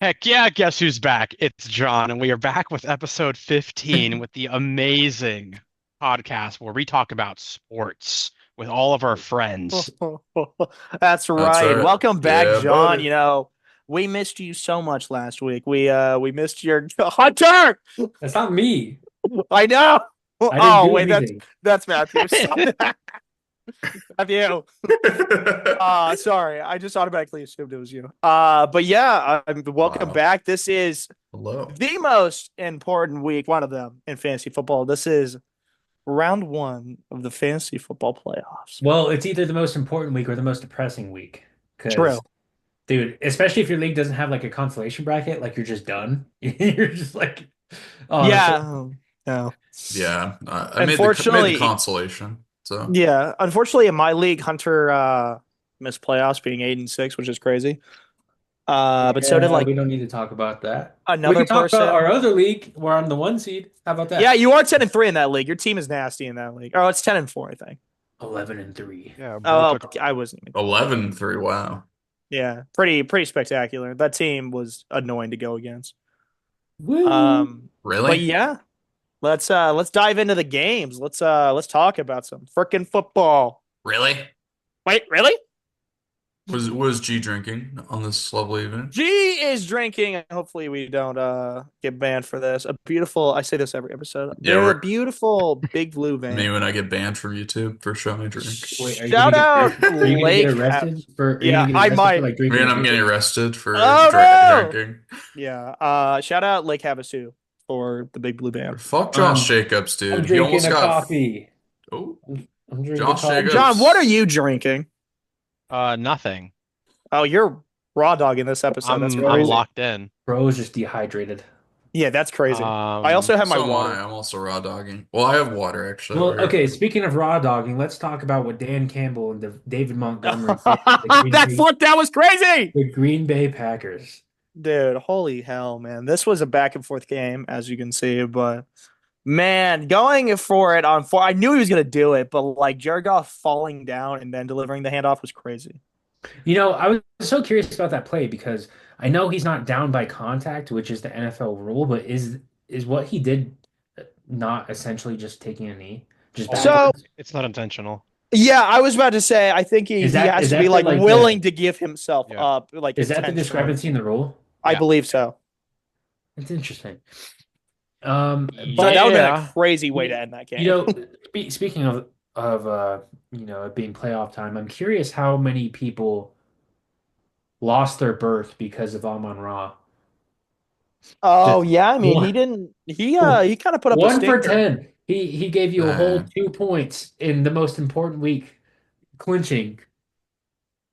Heck yeah, guess who's back? It's John, and we are back with episode 15 with the amazing podcast where we talk about sports with all of our friends. That's That's right. right. Welcome back, Yeah, John. buddy. We missed you so much last week. We missed your Hunter. That's not me. I know. I didn't Oh, do wait, that's anything. that's Matthew. Stop that, Matthew. Sorry. I just automatically assumed it was you. But yeah, welcome Wow. back. This is Hello. the most important week, one of them in fantasy football. This is round one of the fantasy football playoffs. Well, it's either the most important week or the most depressing week. True. Because, dude, especially if your league doesn't have like a consolation bracket, like you're just done. You're just like, oh, Yeah. so No. Yeah, I made the Unfortunately, consolation. So yeah. Unfortunately, in my league, Hunter missed playoffs, being 8-6, which is crazy. But so did yeah, like we don't need to talk about that. We another can talk about person. our other league where I'm the one seed. How about Yeah, that? you are 10-3 in that league. Your team is nasty in that league. Oh, it's 10-4, I think. 11-3. Yeah, bro Oh, took I wasn't even close. 11-3. Wow. Yeah, pretty spectacular. That team was annoying to go against. Woo! But Really? yeah, let's dive into the games. Let's talk about some freaking football. Really? Wait, really? Was G drinking on this lovely evening? G is drinking, and hopefully we don't get banned for this. A beautiful, I say this every episode. Yeah, They're a beautiful big blue me van. when I get banned from YouTube for showing me drink. Wait, Shout out are you gonna get Lake. arrested for? Are you Yeah, gonna get I arrested for might. like drinking Man, and I'm getting puking? arrested for Oh no! drinking. Yeah. Shout out Lake Havasu for the big blue van. Fuck Josh Um, Jacobs, I'm dude. He drinking almost a got. coffee. Oh, I'm drinking Josh coffee. John, what are Jacobs. you drinking? nothing. Oh, you're raw dog in this episode. That's I'm crazy. locked in. Bro is just dehydrated. Yeah, that's crazy. I Um, also have my So am I. water. I'm also raw dogging. Well, I have water actually Well, over here. okay, speaking of raw dogging, let's talk about what Dan Campbell and David Montgomery did to That was crazy. The Green Bay Packers. Dude, holy hell, man. This was a back and forth game, as you can see, but man, going for it on four, I knew he was gonna do it, but like Jared Goff falling down and then delivering the handoff was crazy. You know, I was so curious about that play because I know he's not down by contact, which is the NFL rule, but is what he did not essentially just taking a knee, just So backwards? it's not intentional. yeah, I was about to say I think he, Is he that has is to be that the like like willing the to give himself Yeah, up like is that the intentionally. discrepancy in the rule? I yeah, believe so. It's interesting. But that But would have been a yeah. crazy way to end that you game. know, speaking of it being playoff time, I'm curious how many people lost their berth because of Amon Ra. Oh Just yeah, I mean he one, didn't he kind of put up a 1 for stinker. 10. He gave you a whole Damn. 2 points in the most important week, clinching.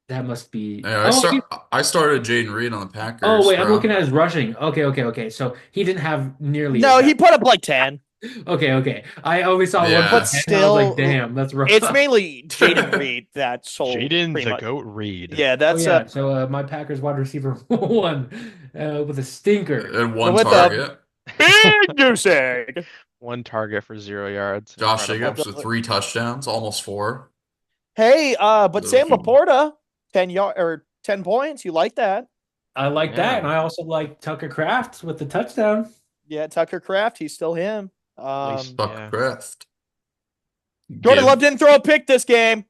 That must be. Yeah, Oh, I started Jaden Reed on the oh Packers, wait, I'm looking bro. at his rushing. Okay. So he didn't have nearly as No, he bad. put up like 10. Okay. I only saw one for But Yeah. 10. And I was like, still damn, that's rough. it's mainly Jaden Reed that sold Jaden pretty the much. Goat Reed. Yeah, Oh that's yeah. So my Packers wide receiver won with a stinker. And one with a target. big goose egg. One target for 0 yards. Josh Incredible. Jacobs with 3 touchdowns, almost four. Hey, but Sam Those- Laporta, 10 yard or 10 points. You like that? I like that, and Yeah. I also like Tucker Kraft with the touchdown. Yeah, Tucker Kraft, he's still him. least- Buck Yeah. Craft. Jordan Love didn't throw a pick this game.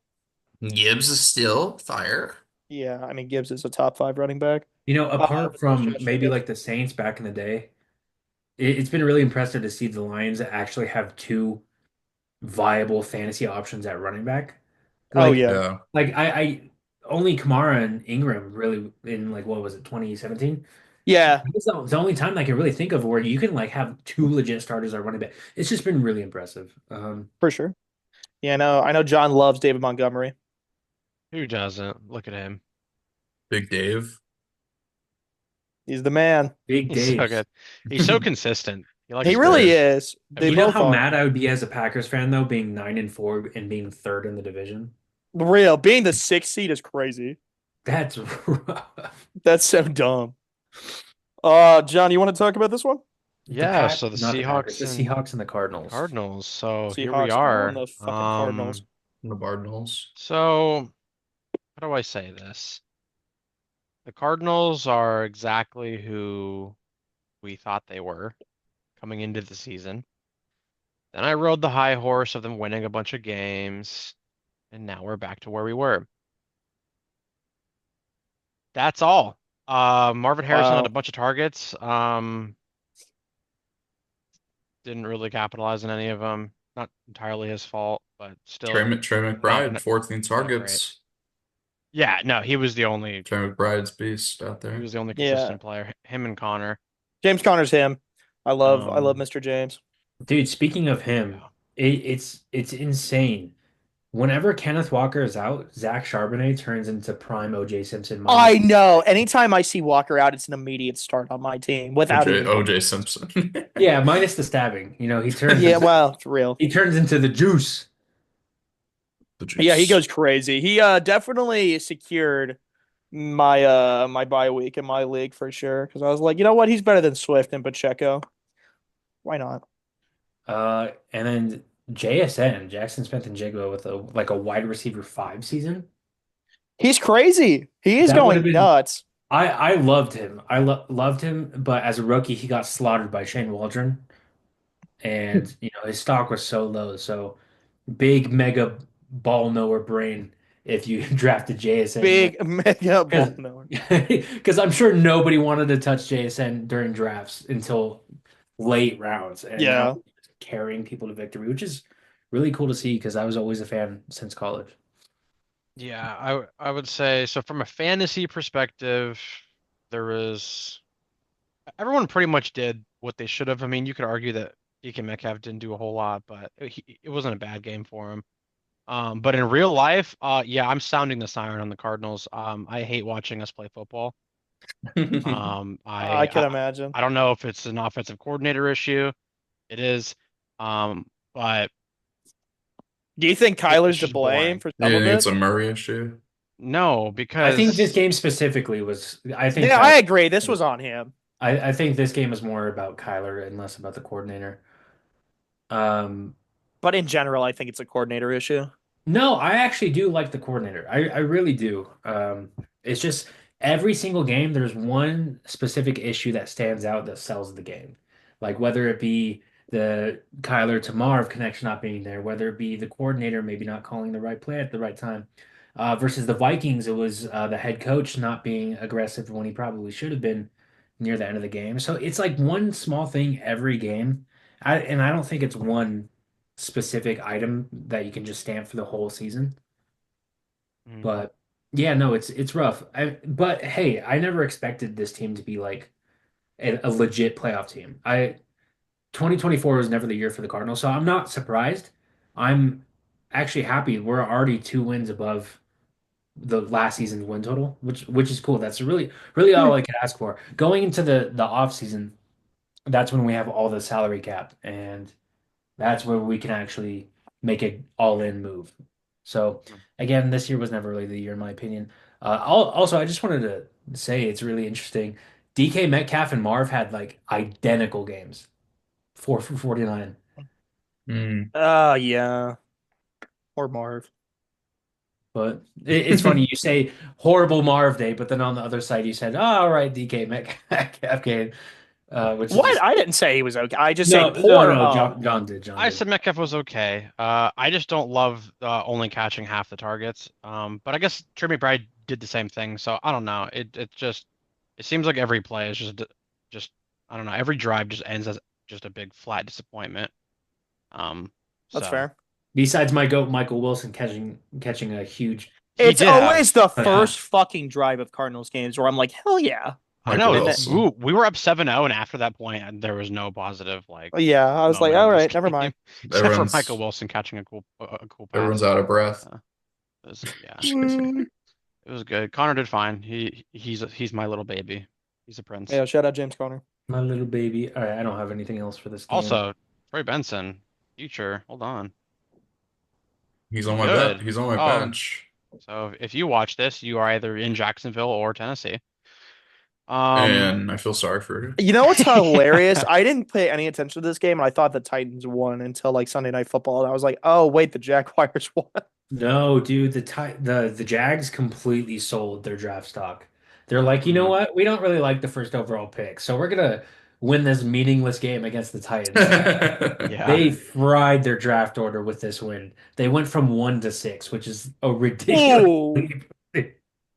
Gibbs is still fire. Yeah, I mean Gibbs is a top 5 running back. You know, apart from Josh maybe Jacobs. like the Saints back in the day, it's been really impressive to see the Lions actually have two viable fantasy options at running back. Oh Like, yeah. Yeah. I only Kamara and Ingram really in like what was it, 2017? Yeah. It's the only time I can really think of where you can like have two legit starters at running back. It's just been really impressive. For sure. Yeah, no, I know John loves David Montgomery. Who doesn't? Look at him. Big Dave. He's the man. Big He's so Dave. good. He's so consistent. He likes He to really win. is. They You know both how are. mad I would be as a Packers fan though, being 9-4 and being third in the division? Real. Being the 6th seed is crazy. That's rough. That's so dumb. John, you want to talk about this one? Yeah, so the Not Seahawks the and Seahawks and the Cardinals. Cardinals. So here Seahawks we on are. the fucking Cardinals. The Cardinals. So how do I say this? The Cardinals are exactly who we thought they were coming into the season. Then I rode the high horse of them winning a bunch of games, and now we're back to where we were. That's all. Marvin Harrison had a Wow. bunch of targets. Didn't really capitalize on any of them. Not entirely his fault, but still Trey not McBride, 14 not great. targets. Yeah, no, Trey McBride's beast out he there. was the only Yeah. consistent player. Him and Connor. James Conner's him. I love Um, Mr. James. Dude, speaking of him, yeah. it's insane. Whenever Kenneth Walker is out, Zach Charbonnet turns into prime OJ Simpson I minus. know. Anytime I see Walker out, it's an immediate start on my team without even OJ thinking. Simpson. Yeah, minus the stabbing. Yeah, well, it's real. He turns into the juice. The Yeah, he juice. goes crazy. He definitely secured my bye week in my league for sure. Because I was like, you know what? He's better than Swift and Pacheco. Why not? And then JSN, Jackson Smith and Jigba with a wide receiver 5 season. He's crazy. He is That would have going been nuts. I loved him. I loved him, but as a rookie, he got slaughtered by Shane Waldron, and his stock was so low. So big mega ball knower brain if you drafted JSN there, Big mega because ball knower. because I'm sure nobody wanted to touch JSN during drafts until late rounds, and now Yeah. he's carrying people to victory, which is really cool to see because I was always a fan since college. Yeah, I would say so from a fantasy perspective, there was everyone pretty much did what they should have. I mean, you could argue that DK Metcalf didn't do a whole lot, but it wasn't a bad game for him. But in real life, yeah, I'm sounding the siren on the Cardinals. I hate watching us play football. Um, I I, can I imagine. I don't know if it's an offensive coordinator issue. It is, but Do you think it's Kyler's to just blame boring. for Yeah, some you of think it? it's a Murray issue? No, I think this because game specifically was. I think Yeah, I Kyler. agree. This was on him. I think this game was more about Kyler and less about the coordinator. Um, But in general, I think it's a coordinator issue. no, I actually do like the coordinator. I really do. It's just every single game, there's one specific issue that stands out that sells the game. Like whether it be the Kyler to Marv connection not being there, whether it be the coordinator maybe not calling the right play at the right time. Versus the Vikings, it was the head coach not being aggressive when he probably should have been near the end of the game. So it's like one small thing every game. And I don't think it's one specific item that you can just stamp for the whole season. mm, But yeah, no, it's rough. But hey, I never expected this team to be like a legit playoff team. 2024 was never the year for the Cardinals, so I'm not surprised. I'm actually happy. We're already 2 wins above the last season's win total, which is cool. That's really all I could ask for. Going into the off season, that's when we have all the salary cap, and that's where we can actually make an all-in move. So again, this year was never really the year, in my opinion. Also, I just wanted to say it's really interesting. DK Metcalf and Marv had like identical games, 4 for 49. Hmm. Yeah. Or Marv. But it's funny you say horrible Marv Day, but then on the other side you said, "Oh, all right, DK Metcalf game," which is What? just I didn't say he was okay. I just say no. poor. Oh, John did. John I did. said Metcalf was okay. I just don't love only catching half the targets. But I guess Trey McBride did the same thing, so I don't know. It seems like every play is just I don't know. Every drive just ends as just a big flat disappointment. Um, that's so fair. Besides my goat Michael Wilson catching a huge he It's did have always the yeah. first fucking drive of Cardinals games where I'm like, hell yeah. I Michael know And then, Wilson. we were up 7-0, and after that point, there was no positive like yeah, I was like, moment in all this right, never game mind. except for Michael Everyone's Wilson catching a cool everyone's pass. out of breath. Yeah, Mm. it was good. Connor did fine. He's my little baby. He's a prince. Yeah, shout out James Conner. my little baby. All right, I don't have anything else for this game. Also, Troy Benson, future. Hold on, He's he's on my bet. good. He's on my Oh, bench. so if you watch this, you are either in Jacksonville or Tennessee. Um, And I feel sorry for you. You know what's hilarious? I didn't pay any attention to this game, and I thought the Titans won until like Sunday Night Football, and I was like, oh wait, the Jaguars won. No, dude, the Jags completely sold their draft stock. They're like, you know Hmm. what? We don't really like the first overall pick, so we're gonna win this meaningless game against the Titans. Yeah. They fried their draft order with this win. They went from 1 to 6, which is a ridiculous Oh, leap.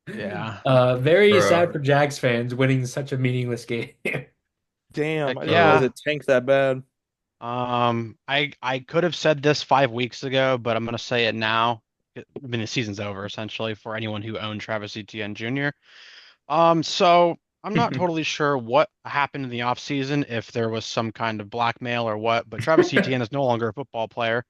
Yeah. Very sad Bro. for Jags fans winning such a meaningless game. damn. Heck I didn't realize Oh. yeah. it tanked that bad. I could have said this 5 weeks ago, but I'm gonna say it now. I mean, the season's over essentially for anyone who owned Travis Etienne Jr. So I'm not totally sure what happened in the offseason, if there was some kind of blackmail or what, but Travis Etienne is no longer a football player.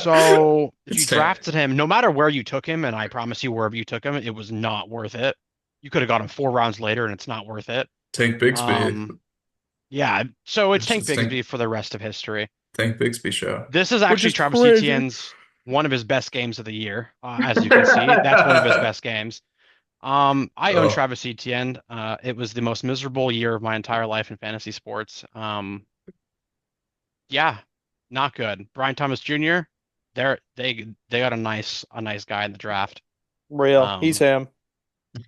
So if you It's tank. drafted him, no matter where you took him, and I promise you, wherever you took him, it was not worth it. You could have got him 4 rounds later, and it's not worth it. Tank Bigsby. Um, yeah, so it's Tank It's Tank Bigsby for the rest of history. Tank Bigsby show. This is Which actually is Travis crazy. Etienne's one of his best games of the year. As you can see, that's one of his best games. I own Oh, Travis Etienne. It was the most miserable year of my entire life in fantasy sports. Yeah, not good. Brian Thomas Jr. They got a nice guy in the draft. Real. He's Um, him.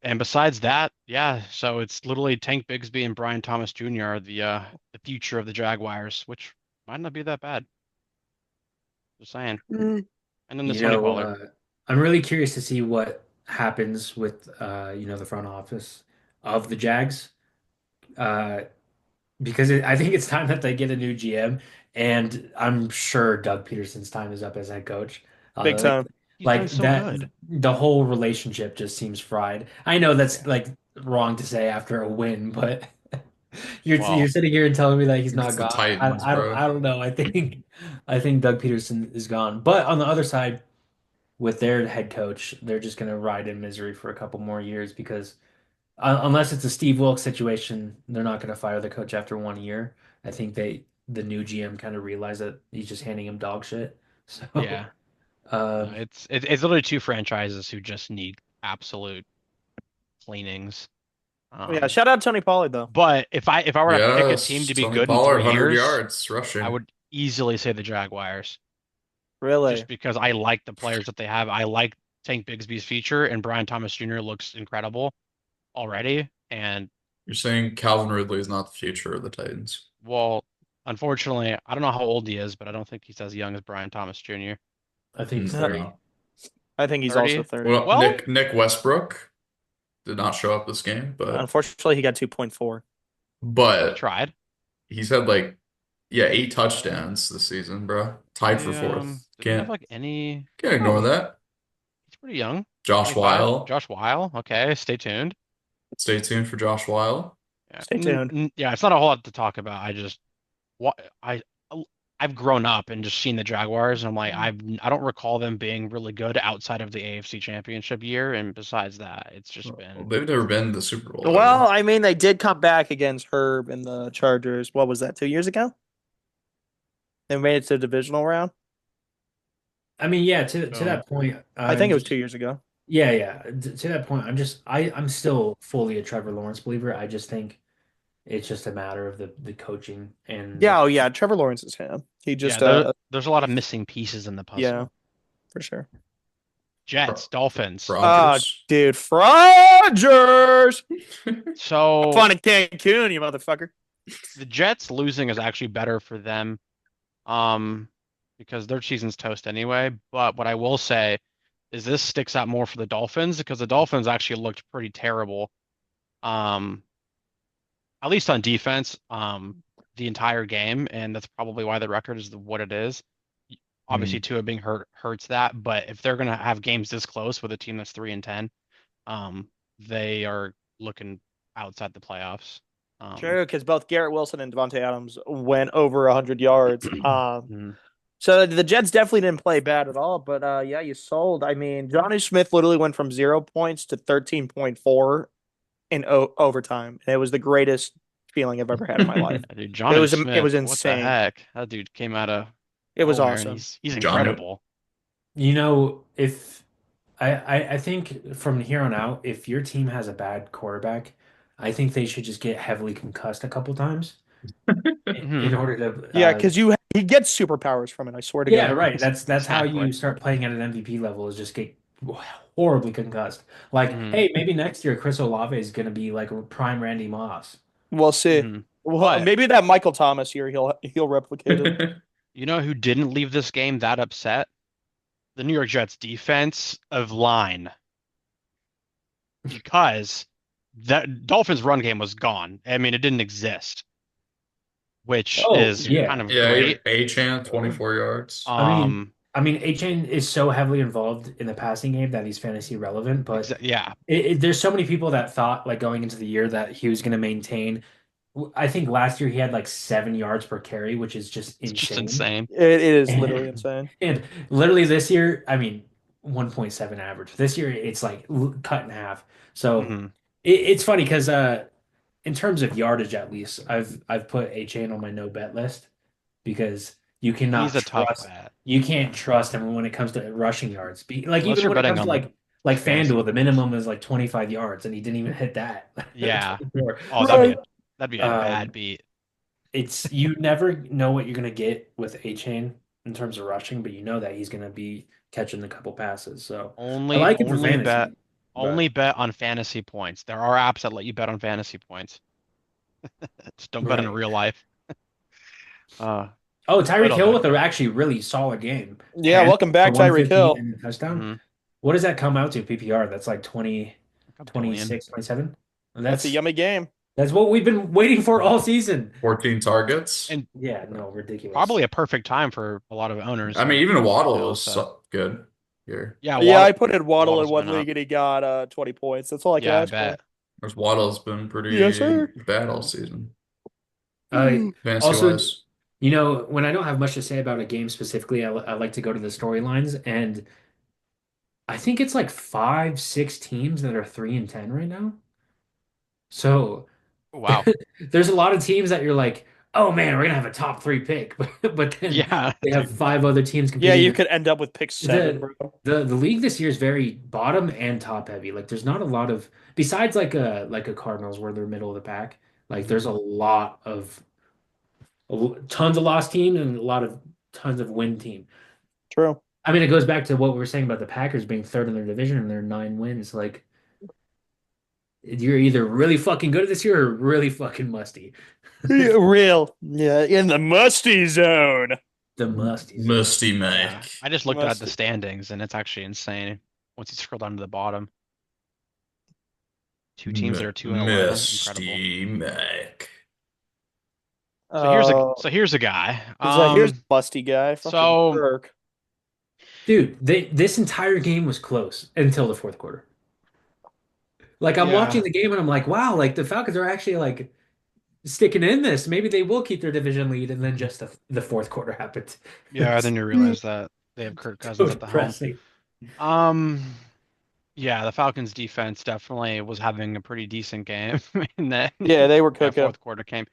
and besides that, yeah, so it's literally Tank Bigsby and Brian Thomas Jr. are the future of the Jaguars, which might not be that bad. Just saying. Mm. And then the You Tony know, Pollard. I'm really curious to see what happens with the front office of the Jags. Uh, because I think it's time that they get a new GM, and I'm sure Doug Peterson's time is up as head coach. Big Uh, like time. He's been like so that, good. the whole relationship just seems fried. I know that's Yeah. like wrong to say after a win, but you're Well, sitting here and telling me that he's it's not the gone. Titans, I bro. don't know. I think Doug Peterson is gone. But on the other side, with their head coach, they're just going to ride in misery for a couple more years because unless it's a Steve Wilkes situation, they're not going to fire the coach after 1 year. I think the new GM kind of realized that he's just handing him dog shit. So, yeah. No, um, it's literally two franchises who just need absolute cleanings. Yeah, Um, shout out Tony Pollard though. but if I were to pick a team Yes, to be Tony good in Pollard, three 100 years, yards I rushing. would easily say the Jaguars, Really? just because I like the players that they have. I like Tank Bigsby's future, and Brian Thomas Jr. looks incredible already. And You're saying Calvin Ridley is not the future of the Titans. well, unfortunately, I don't know how old he is, but I don't think he's as young as Brian Thomas Jr. I think he's I 30. No. think he's also 30? 30. Well, Well, Nick Westbrook did not show up this game, Unfortunately, he got 2.4. he but tried. he's had like, yeah, 8 touchdowns this season, bro. Tied for He fourth. did he have like any? Can't ignore Oh, that. he's pretty young. Josh 25. Weil. Josh Weil. Okay, stay tuned. Stay tuned for Josh Weil. Yeah. Stay tuned. Yeah, it's not a whole lot to talk about. What I I've grown up and just seen the Jaguars, and I'm like, I don't recall them being really good outside of the AFC Championship year, and besides that, it's just Well, been they've never been in the Super Bowl Well, ever. I mean, they did come back against Herb and the Chargers. What was that, 2 years ago? They made it to the divisional round. I mean, yeah, to boom. that point, I think I'm it was just 2 years ago. yeah. To that point, I'm still fully a Trevor Lawrence believer. I just think it's just a matter of the coaching and Yeah, oh yeah, Trevor Lawrence is him. He Yeah, just there's a lot of missing pieces in the yeah, puzzle. for sure. Jets, Pro- Dolphins. Rodgers. Dude, Frogers. Have So fun in Cancun, you motherfucker. the Jets losing is actually better for them, um, because their season's toast anyway. But what I will say is this sticks out more for the Dolphins because the Dolphins actually looked pretty terrible. Um, at least on defense, the entire game, and that's probably why the record is what it is. Obviously, Hmm. Tua being hurt hurts that, but if they're gonna have games this close with a team that's 3-10, they are looking outside the playoffs. True, because both Garrett Wilson and Devontae Adams went over 100 yards. Mhm. So the Jets definitely didn't play bad at all, but yeah, you sold. I mean, Johnny Smith literally went from 0 points to 13.4 in overtime. And it was the greatest feeling I've ever had in my life. Yeah, dude, It Johnny was it Smith, was what the insane. heck? That dude came out of It was nowhere, and awesome. he's John, incredible. if I think from here on out, if your team has a bad quarterback, I think they should just get heavily concussed a couple times Hmm. in order to Yeah, because he gets superpowers from it. I swear to yeah, God. right. That's how Exactly. you start playing at an MVP level is just get horribly concussed. Like, Hmm. hey, maybe next year Chris Olave is gonna be like a prime Randy Moss. We'll see. Hmm. Well, But maybe that Michael Thomas here, he'll replicate it. you know who didn't leave this game that upset? The New York Jets defense of line, because that Dolphins run game was gone. I mean, it didn't exist, which Oh is kind yeah. of Yeah, great. A-Chan, 24 yards. Um, I mean, A-Chain is so heavily involved in the passing game that he's fantasy relevant, but yeah, there's so many people that thought like going into the year that he was going to maintain. I think last year he had like 7 yards per carry, which is just it's just insane. insane. It is literally And, insane. and literally this year, I mean, 1.7 average. This year it's like cut in half. So Hmm. it's funny because in terms of yardage at least, I've put A-Chain on my no bet list because He's a tough bet. you can't trust him when it comes to rushing yards. Like Unless even you're when it betting comes to on like fantasy FanDuel, the points. minimum is like 25 yards and he didn't even hit that. Yeah. 24. Oh, Right. that'd be a bad Um beat. it's you never know what you're gonna get with A Chain in terms of rushing, but you know that he's gonna be catching a couple passes. So I Only like it for only bet fantasy, only but bet on fantasy points. There are apps that let you bet on fantasy points. Just don't bet in right. real life. Uh, Oh, what Tyreek Hill other? with a actually really solid game. Yeah, 10 welcome for back, Tyreek 115 Hill. and a touchdown. Hmm. What does that come out to PPR? That's like 20, Like a billion. 26, 27. And That's a yummy game. that's what we've been waiting for all season. 14 targets. And Yeah, no, ridiculous. probably a perfect time for a lot of owners I mean, like even Waddle Hill. was So good here. yeah, Yeah, I put in Waddle in Waddle's one been up. league and he got 20 points. That's all I could Yeah, I ask for. bet. Whereas Waddle's been Yes, pretty sir. bad all season, Uh, fantasy Also, wise. when I don't have much to say about a game specifically, I like to go to the storylines, and I think it's like five, six teams that are 3-10 right now. So Wow. there's a lot of teams that you're like, oh man, we're gonna have a top three pick, but then Yeah, they have dude. five other teams Yeah, you competing. could end up with pick 7, The bro. the league this year is very bottom and top heavy. Like there's not a lot of besides like a Cardinals where they're middle of the pack. Like Mhm. there's a lot of tons of lost teams and a lot of tons of win team. True. I mean, it goes back to what we were saying about the Packers being third in their division and their 9 wins. Like you're either really fucking good this year or really fucking musty. Yeah, real. Yeah, in the musty zone. The musty zone. Musty Yeah, Mac. I just looked at the Musty. standings and it's actually insane. Once you scroll down to the bottom, two teams that M are 2-11. Incredible. Musty Mac. Oh, So here's a guy. here's musty guy. Fucking So Kirk. Dude, this entire game was close until the fourth quarter. Like I'm watching yeah, the game and I'm like, wow, like the Falcons are actually like sticking in this. Maybe they will keep their division lead, and then just the fourth quarter happened. yeah. Then you realize that they have Kirk So Cousins at the helm. depressing. Um, yeah, the Falcons defense definitely was having a pretty decent game, and then Yeah, they were that cooking. fourth quarter came.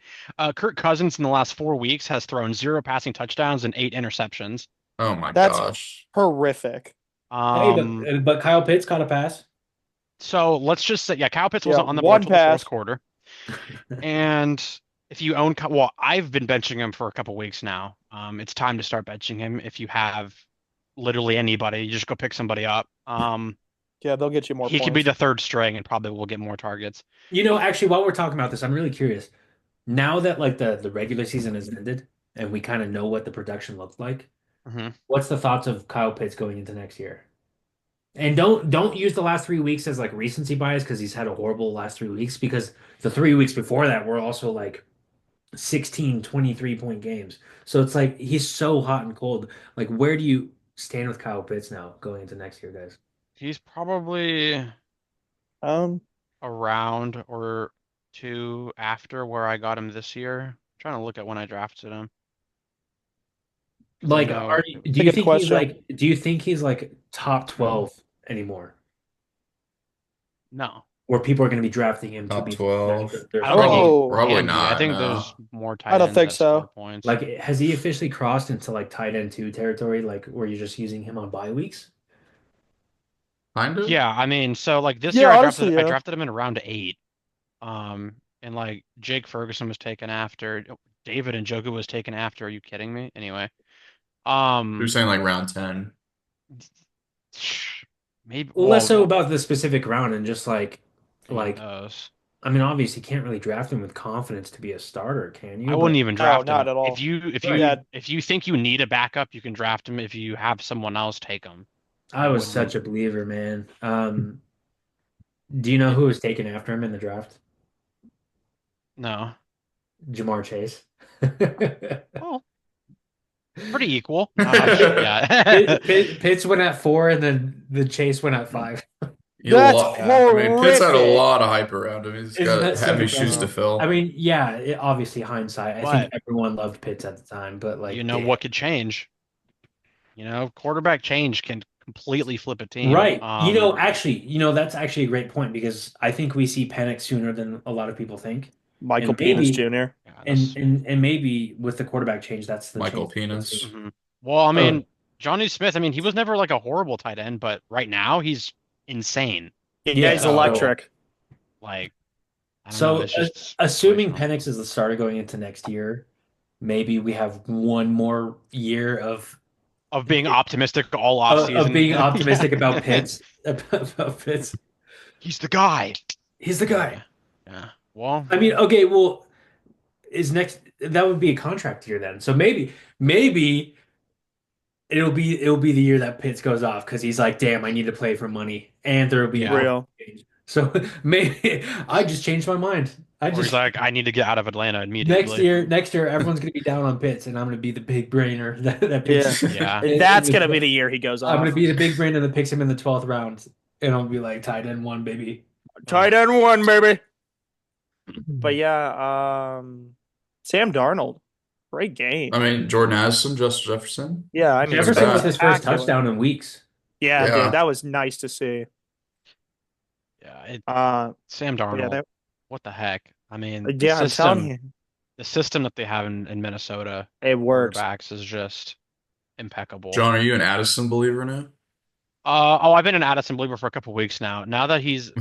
Kirk Cousins in the last 4 weeks has thrown 0 passing touchdowns and 8 interceptions. Oh my That's gosh. horrific. Hey, Um, but Kyle Pitts caught a pass. so let's just say, yeah, Kyle Pitts Yeah, wasn't on the board one till the fourth pass. quarter. And if you own, well, I've been benching him for a couple weeks now. It's time to start benching him. If you have literally anybody, you just go pick somebody up. Yeah, they'll get you more He could be points. the third string and probably will get more targets. Actually, while we're talking about this, I'm really curious. Now that like the regular season has ended and we kind of know what the production looks like, Hmm. what's the thoughts of Kyle Pitts going into next year? And don't use the last 3 weeks as like recency bias because he's had a horrible last 3 weeks because the 3 weeks before that were also like 16, 23 point games. So it's like he's so hot and cold. Like where do you stand with Kyle Pitts now going into next year, guys? He's probably Um, a round or two after where I got him this year. I'm trying to look at when I drafted him because I Like know. it's a good question. do you think he's like top 12 anymore? No, Where people are going to be drafting him to Top be like 12. their I don't think starter? he Oh, Probably can be. I not, think no. there's more I tight don't ends think that score so. points. Like has he officially crossed into like tight end two territory, like where you're just using him on bye weeks? Kind of. Yeah, I mean, so like this Yeah, year honestly, I yeah. drafted him in round 8. And like Jake Ferguson was taken after, David and Njoku was taken after. Are you kidding me? Anyway, You're um, saying like round 10. maybe. Less Well, so about the specific round and just any of like those. I mean, obviously, you can't really draft him with confidence to be a starter, can I you? wouldn't But even No, draft not him. at all. right. Yeah, If you think you need a backup, you can draft him. If you have someone else, take him. I I was wouldn't. such a believer, man. Do you know It, who was taken after him in the draft? no. Jamar Chase. Well, pretty equal. Yeah. Pitts went at 4, and then the Chase went at 5. that's Yeah. I mean, Pitts had a horrific. lot of hype around him. He's Isn't got that so heavy shoes to depressing? I fill. mean, yeah, obviously hindsight. I think But everyone loved Pitts at the time, but you like, know damn. what could change? Quarterback change can completely flip a team. Right. Actually, that's actually a great point because I think we see panic sooner than a lot of people think. Michael And Penis maybe Jr. Yeah, and that's. and and maybe with the quarterback change, that's the Michael change that we'll see. Penis. Mhm. Well, I Oh, mean, Johnny Smith. I mean, he was never like a horrible tight end, but right now he's insane. Yeah, he's yeah. So, electric. like, I don't know. So It's just assuming situational Penix is the starter going into next year, maybe we have one more year of being optimistic all off of season. being optimistic about Yeah. Pitts. About Pitts. He's the guy. He's the guy. Yeah. Yeah. Well, I mean, okay, well, is next that would be a contract year then. So maybe it'll be the year that Pitts goes off because he's like, damn, I need to play for money, and there will be a yeah. quarterback Real. change. So maybe I just changed my mind. I Or he's just like, I need to get out of Atlanta next immediately. year, next year, everyone's gonna be down on Pitts, and I'm gonna be the big brainer that picks. Yeah. Him Yeah. That's gonna be the year he goes I'm gonna off. be the big brainer that picks him in the 12th round, and I'll be like tight end one, baby. Tight end one, baby. But yeah, Sam Darnold, great I game. mean, Jordan Addison, Justin Jefferson. Yeah, I mean, Look at Jefferson was that. his first spectacular. touchdown in weeks. Yeah, dude, Yeah. that was nice to see. Yeah. Uh, Sam but yeah, Darnold. What the heck? I mean, yeah, I'm telling you, the system that they have in Minnesota it works. quarterbacks is just impeccable. John, are you an Addison believer now? I've been an Addison believer for a couple weeks now. Now that he's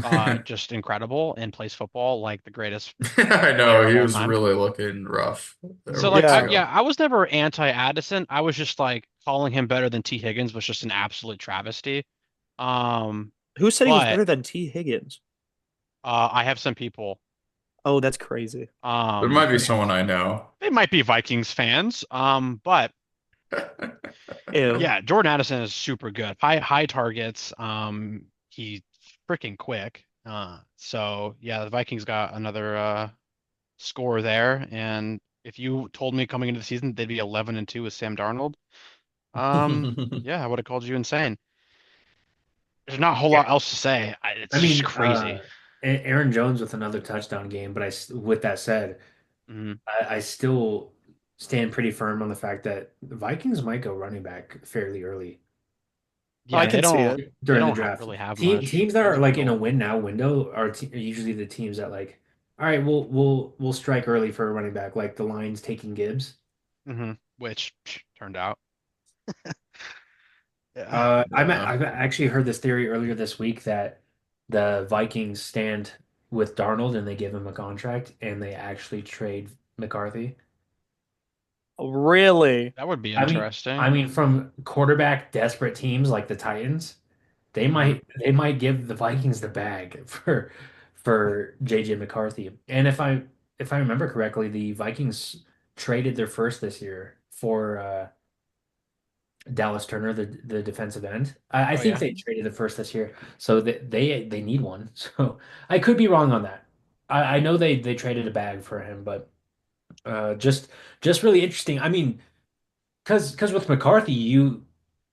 just incredible and plays football like the greatest I player know of he all was time. really looking rough there So like weeks Yeah. ago. I was never anti-Addison. I was just like calling him better than T. Higgins was just an absolute travesty. Um, Who said he was but better than T. Higgins? I have some people. Oh, that's crazy. There might be They, someone I know. they might be Vikings fans. But Ew. yeah, Jordan Addison is super good. High targets. He's freaking quick. So yeah, the Vikings got another score there. And if you told me coming into the season they'd be 11-2 with Sam Darnold, yeah, I would have called you insane. There's not a whole Yeah. lot else to say. It's I just mean, crazy. Aaron Jones with another touchdown game, but with that said, Mhm. I still stand pretty firm on the fact that the Vikings might go running back fairly early I Yeah, can see it. they during the don't draft. really have much Teams that in are the like in a middle. win now window are usually the teams that like, all right, we'll strike early for a running back, like the Lions taking Gibbs. Which turned out. Yeah. Yeah. I've actually heard this theory earlier this week that the Vikings stand with Darnold and they give him a contract and they actually trade McCarthy. Really? That would be I mean, interesting. I mean, from quarterback desperate teams like the Titans, they Mhm. might give the Vikings the bag for JJ McCarthy. And if I remember correctly, the Vikings traded their first this year for Dallas Turner, the defensive end. I Oh think yeah. they traded the first this year, so they need one. So I could be wrong on that. I know they traded a bag for him, but just really interesting. I mean, because with McCarthy,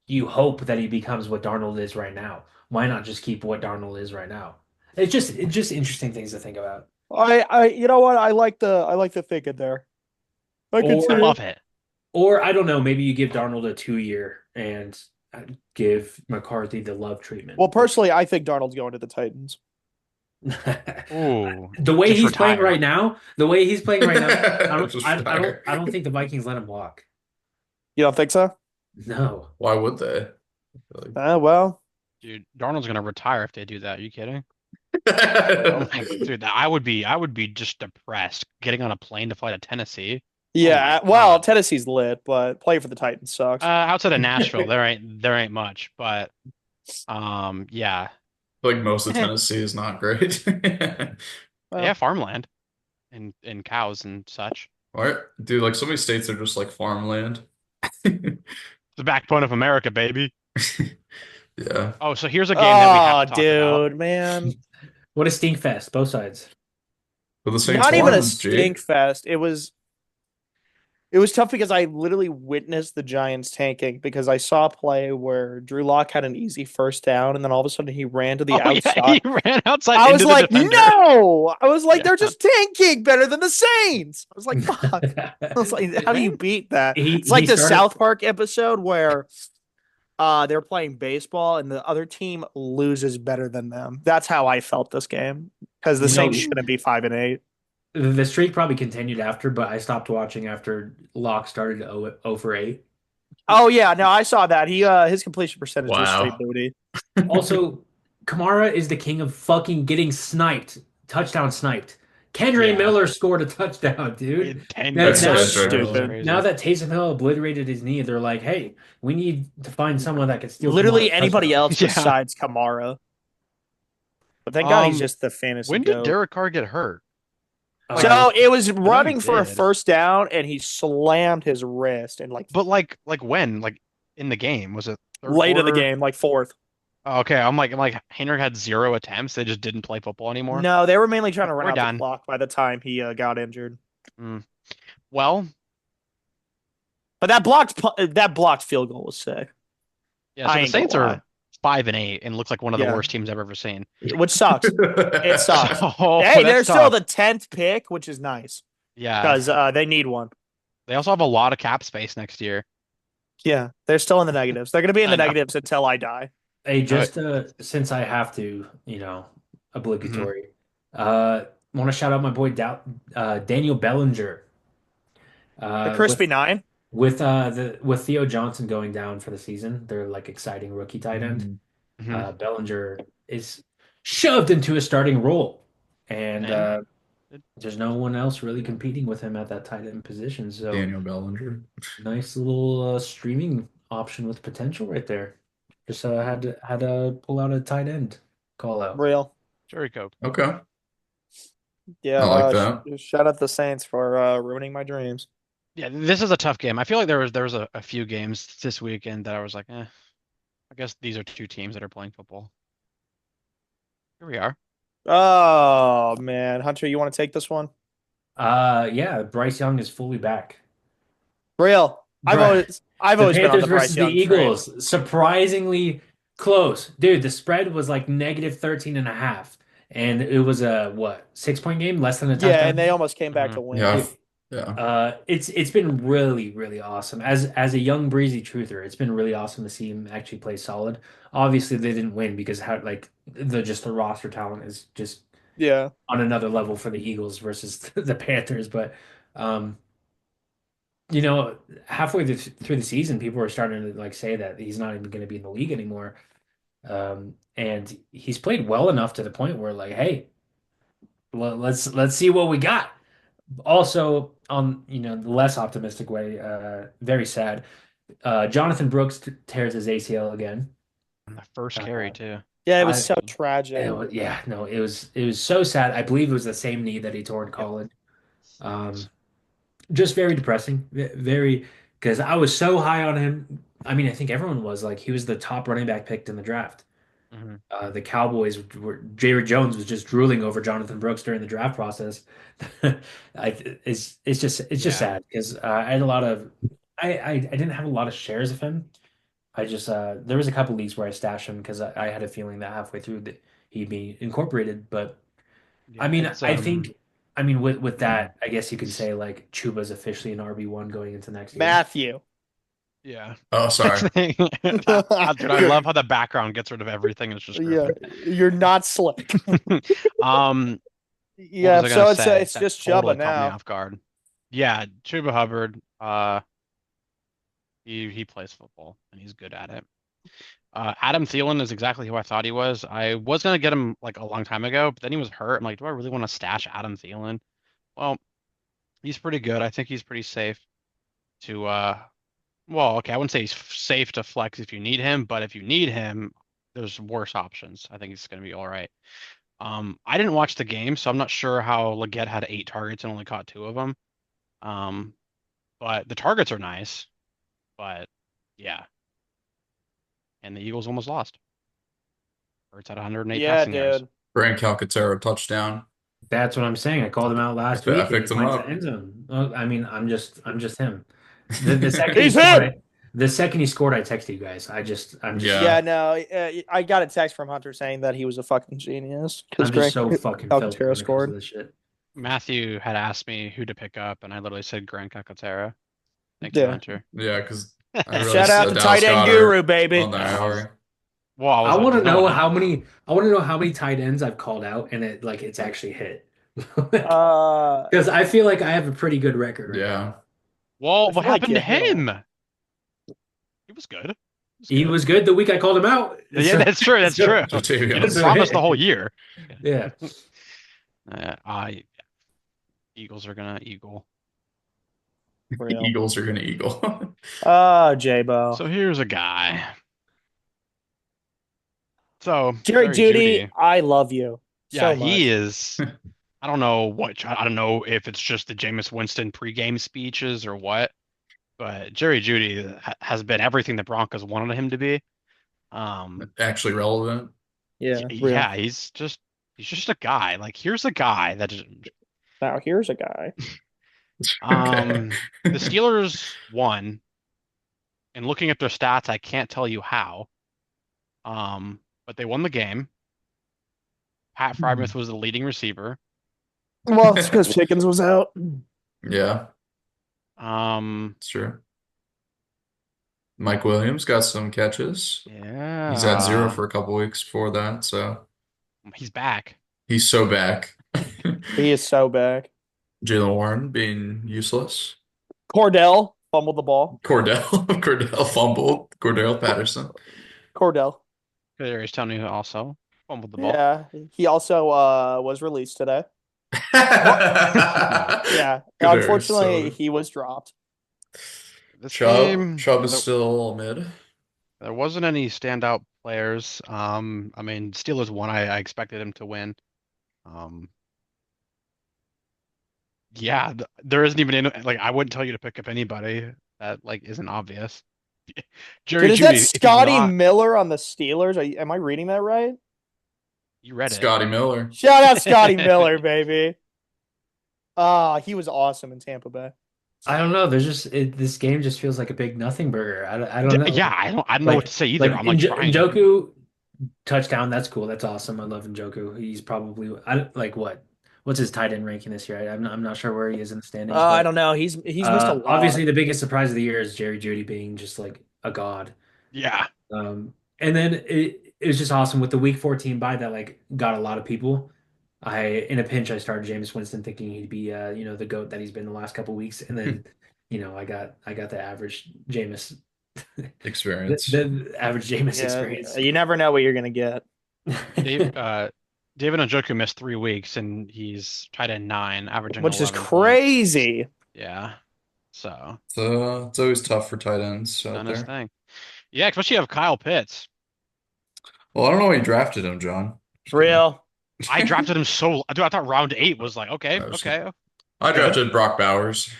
you hope that he becomes what Darnold is right now. Why not just keep what Darnold is right now? It's just interesting things to think about. You know what? I like the thinking there. I can Or I see love it. it. or I don't know, maybe you give Darnold a 2 year and give McCarthy the love treatment. Well, personally, I think Darnold's going to the Titans. Ooh, The way just he's playing retire. right now, Just I retire. don't think the Vikings let him walk. You don't think so? No. Why would they? I Well, Dude, Darnold's gonna retire if they do that. Are you kidding? Oh feel my, like- dude, I would be just depressed getting on a plane to fly to Tennessee. Oh my yeah. Well, God. Tennessee's lit, but playing for the Titans sucks. Outside of Nashville, there ain't much, but Yeah. Like most of Eh, Tennessee is not great. they Well, have farmland and cows and such. What? Dude, like so many states are just like farmland. The backbone of America, baby. Yeah. Oh, so here's a game that we have oh, to talk about. dude, man. What a stink fest, both sides. But the Saints Not even a won, G. stink fest. It was tough because I literally witnessed the Giants tanking because I saw a play where Drew Lock had an easy first down and then all of a sudden he ran to the Oh yeah, outside. he ran outside I was into the like, defender. no. I was like, Yeah. they're just tanking better than the Saints. I was like, fuck. I was like, how do you Eh, beat that? It's He like the started. South Park episode where they're playing baseball and the other team loses better than them. That's how I felt this game because the You Saints know, shouldn't be 5-8. the streak probably continued after, but I stopped watching after Locke started 0 for 8. Oh yeah, no, I saw that. His completion percentage was straight Wow. booty. Also, Kamara is the king of fucking getting sniped, touchdown sniped. Kendre Yeah. Miller scored a touchdown, We dude. had 10 Now, That's so That's yards. now, That was strange. stupid. now crazy. that Taysom Hill obliterated his knee, they're like, hey, we need to find someone that can steal Literally Kamara's anybody touchdown. else Yeah. besides Kamara. But thank God he's Um, just the fantasy when did goat. Derek Carr get hurt? Like, Uh, So it was I know he running for a did, first down and he slammed his wrist and like but like when? Like in the game? Was it third late in the quarter? game, like fourth. Oh, okay, I'm like Hainer had 0 attempts. They just didn't play football anymore. No, they were mainly trying to run We're out the done. clock by the time he got injured. Mm. Well, But that blocked field goal was sick. yeah. So I the ain't gonna Saints lie. are 5-8 and looks like one of the Yeah, worst teams I've ever seen. which sucks. It sucks. So Hey, that's they're still tough. the 10th pick, which is nice Yeah. because they need one. They also have a lot of cap space next year. Yeah, they're still in the negatives. They're gonna be in I the know. negatives until I die. Hey, Uh, just since I have to, mhm. obligatory, want to shout out my boy Daniel Bellinger. The Uh, crispy with nine. with Theo Johnson going down for the season, they're like exciting rookie tight end. Mhm. Mhm. Bellinger is shoved into a starting role, and And there's no one else really competing with him at that tight end position. So Daniel Bellinger. nice little streaming option with potential right there. Just had to pull out a tight end call out. Real. Cherry Coke. Okay. Yeah, I like that. shout out the Saints for ruining my dreams. Yeah, this is a tough game. I feel like there was a few games this weekend that I was like, I guess these are two teams that are playing football. Here we are. Oh man, Hunter, you want to take this one? Yeah, Bryce Young is fully back. Real. I've Bri always I've The always been on Panthers the Bryce versus the Young train. Eagles, surprisingly close. Dude, the spread was like negative 13 and a half. And it was a what, 6 point game, less than a Yeah, and they touchdown. almost came back Hmm. to win. Yeah. Dude, Yeah. it's been really, really awesome. As a young breezy truther, it's been really awesome to see him actually play solid. Obviously, they didn't win because how like the roster talent is just Yeah. on another level for the Eagles versus the Panthers. But um, you know, halfway through the season, people were starting to like say that he's not even going to be in the league anymore. And he's played well enough to the point where like, hey, let's see what we got. Also, on the less optimistic way, very sad. Jonathan Brooks tears his ACL again. On the first carry Uh, too. Yeah, it was I so tragic. yeah, no, it was so sad. I believe it was the same knee that he tore in Yep. college. It was. Just very depressing. Very, because I was so high on him. I mean, I think everyone was like he was the top running back picked in the draft. Hmm. The Cowboys were Jerry Jones was just drooling over Jonathan Brooks during the draft process. It's just Yeah. sad because I had a lot of I didn't have a lot of shares of him. I just there was a couple leagues where I stashed him because I had a feeling that halfway through that he'd be incorporated. But I Yeah. mean, It's I think I mean with that, I guess you can say like Chuba's officially an RB1 going into next year. Matthew. yeah. Oh, sorry. Dude, I love how the background gets rid of everything. It's just Yeah, perfect. you're not slick. Um, what was Yeah, I gonna so it's say? it's That just Chuba totally caught me now. off guard. Yeah, Chuba Hubbard. He plays football and he's good at it. Adam Thielen is exactly who I thought he was. I was gonna get him like a long time ago, but then he was hurt. I'm like, do I really want to stash Adam Thielen? Well, he's pretty good. I think he's pretty safe to well, okay, I wouldn't say he's safe to flex if you need him, but if you need him, there's worse options. I think he's going to be all right. I didn't watch the game, so I'm not sure how Leggett had 8 targets and only caught 2 of them. Um, but the targets are nice. But yeah, and the Eagles almost lost. Hurts at 108 Yeah, passing yards. dude. Brand Calcaterra touchdown. That's what I'm saying. I called him out I, last I week, and he picked him finds the up. end zone. Well, I mean, I'm just him. The second he He's scored, him. the second he scored, I texted you guys. I'm just Yeah. Yeah, no, I got a text from Hunter saying that he was a fucking genius because I'm just Greg so fucking filthy Calcaterra when it comes to scored. this shit. Matthew had asked me who to pick up, and I literally said Grant Calcaterra. Thank you, Yeah. Hunter. Yeah, because I really Shout out to Dallas tight end Goddard guru, baby. on the I was, IR. well, I was I like, want to does no one know know? how many tight ends I've called out and it's actually hit. Uh, Because I feel like I have a pretty good record right now. Yeah. Well, I what feel like happened you to hit him. him? He was good. He was He good. was good the week I called him out. Yeah, that's true. That's So, true. He didn't Jatavius. promise the whole year. yeah. I Eagles are gonna eagle. Real. Eagles are gonna eagle. J-Bo. So here's a guy. So Jerry Jerry Judy, Judy. I love you Yeah, so he much. is. I don't know what. I don't know if it's just the Jameis Winston pregame speeches or what, but Jerry Judy has been everything the Broncos wanted him to be. Actually relevant. Yeah, real. Yeah, he's just a guy. Like here's a guy that is, Now here's a guy. Okay. the Steelers won, and looking at their stats, I can't tell you how. But they won the game. Pat Frymouth was the leading receiver. Well, it's because Pickens was out. Yeah, Um, it's true. Mike Williams got some catches. He's at 0 yeah, for a couple weeks before that, so he's back. he's so back. He is so back. Jalen Warren being useless. Cordell fumbled the ball. Cordell fumbled. Cordell Patterson. Cordell. He's telling me who also fumbled the ball. Yeah, he also was released today. Yeah, Kadarius unfortunately, Stoney. he was dropped. This Chubb. game, Chubb is still mid. there wasn't any standout players. I mean, Steelers won. I expected him to win. Um, yeah, there isn't even any, like I wouldn't tell you to pick up anybody that like isn't obvious. Jerry Dude, is that Judy, if he's Scotty not, Miller on the Steelers? Am I reading that right? you read it. Scotty Miller. Shout out Scotty Miller, baby. He was awesome in Tampa Bay. I don't know. This game just feels like a big nothing burger. I don't know. Yeah, I don't know what to say either. I'm like trying. Njoku touchdown. That's cool. That's awesome. I love Njoku. He's probably like what's his tight end ranking this year? I'm not sure where he is in the standings, I but don't know. He's missed a lot. obviously the biggest surprise of the year is Jerry Judy being just like a god. Yeah, And then it was just awesome with the week 14 bye that like got a lot of people. In a pinch I started Jameis Winston thinking he'd be the GOAT that he's been the last couple weeks, and then I got the average Jameis Experience. the average Jameis Yeah, experience. you never know what you're gonna get. David Njoku missed 3 weeks and he's tied in 9, averaging Which is 11 points. crazy. Yeah, so So it's always tough for tight ends out done his there. thing. Yeah, especially you have Kyle Pitts. Well, I don't know why you drafted him, John. Just kidding. Real. I drafted him dude, I thought round 8 was like okay, I was- okay, I drafted Brock Bowers.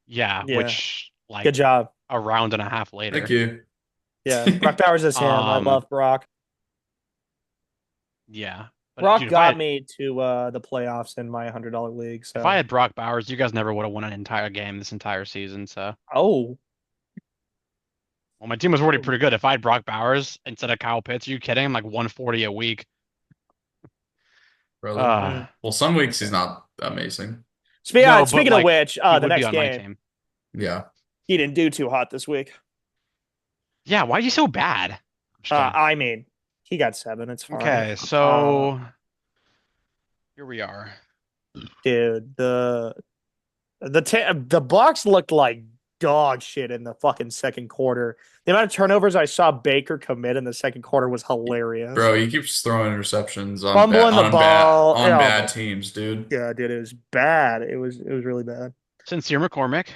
yeah, Yeah. which like Good job. a round and a half later. Thank you. Yeah, Brock Bowers is him. I love Brock. Yeah, but Brock dude, got me to the playoffs in my $100 league. So if I had Brock Bowers, you guys never would have won an entire game this entire season. So, oh, well, my team was already pretty good. If I had Brock Bowers instead of Kyle Pitts, are you kidding? I'm like 140 a week. Really? Uh, Well, some weeks he's not amazing. No, but, speaking like, of which, he the would be next on my game team. Yeah. he didn't do too hot this week. Yeah, why are you so bad? I'm just kidding. I mean, he got 7. It's fine. Okay, so here we are. Dude, the Bucks looked like dog shit in the fucking second quarter. The amount of turnovers I saw Baker commit in the second quarter was hilarious. Bro, he keeps throwing interceptions on Fumbling the ball. bad teams, dude. Yeah, dude, it was bad. It was really bad. Sincere McCormick,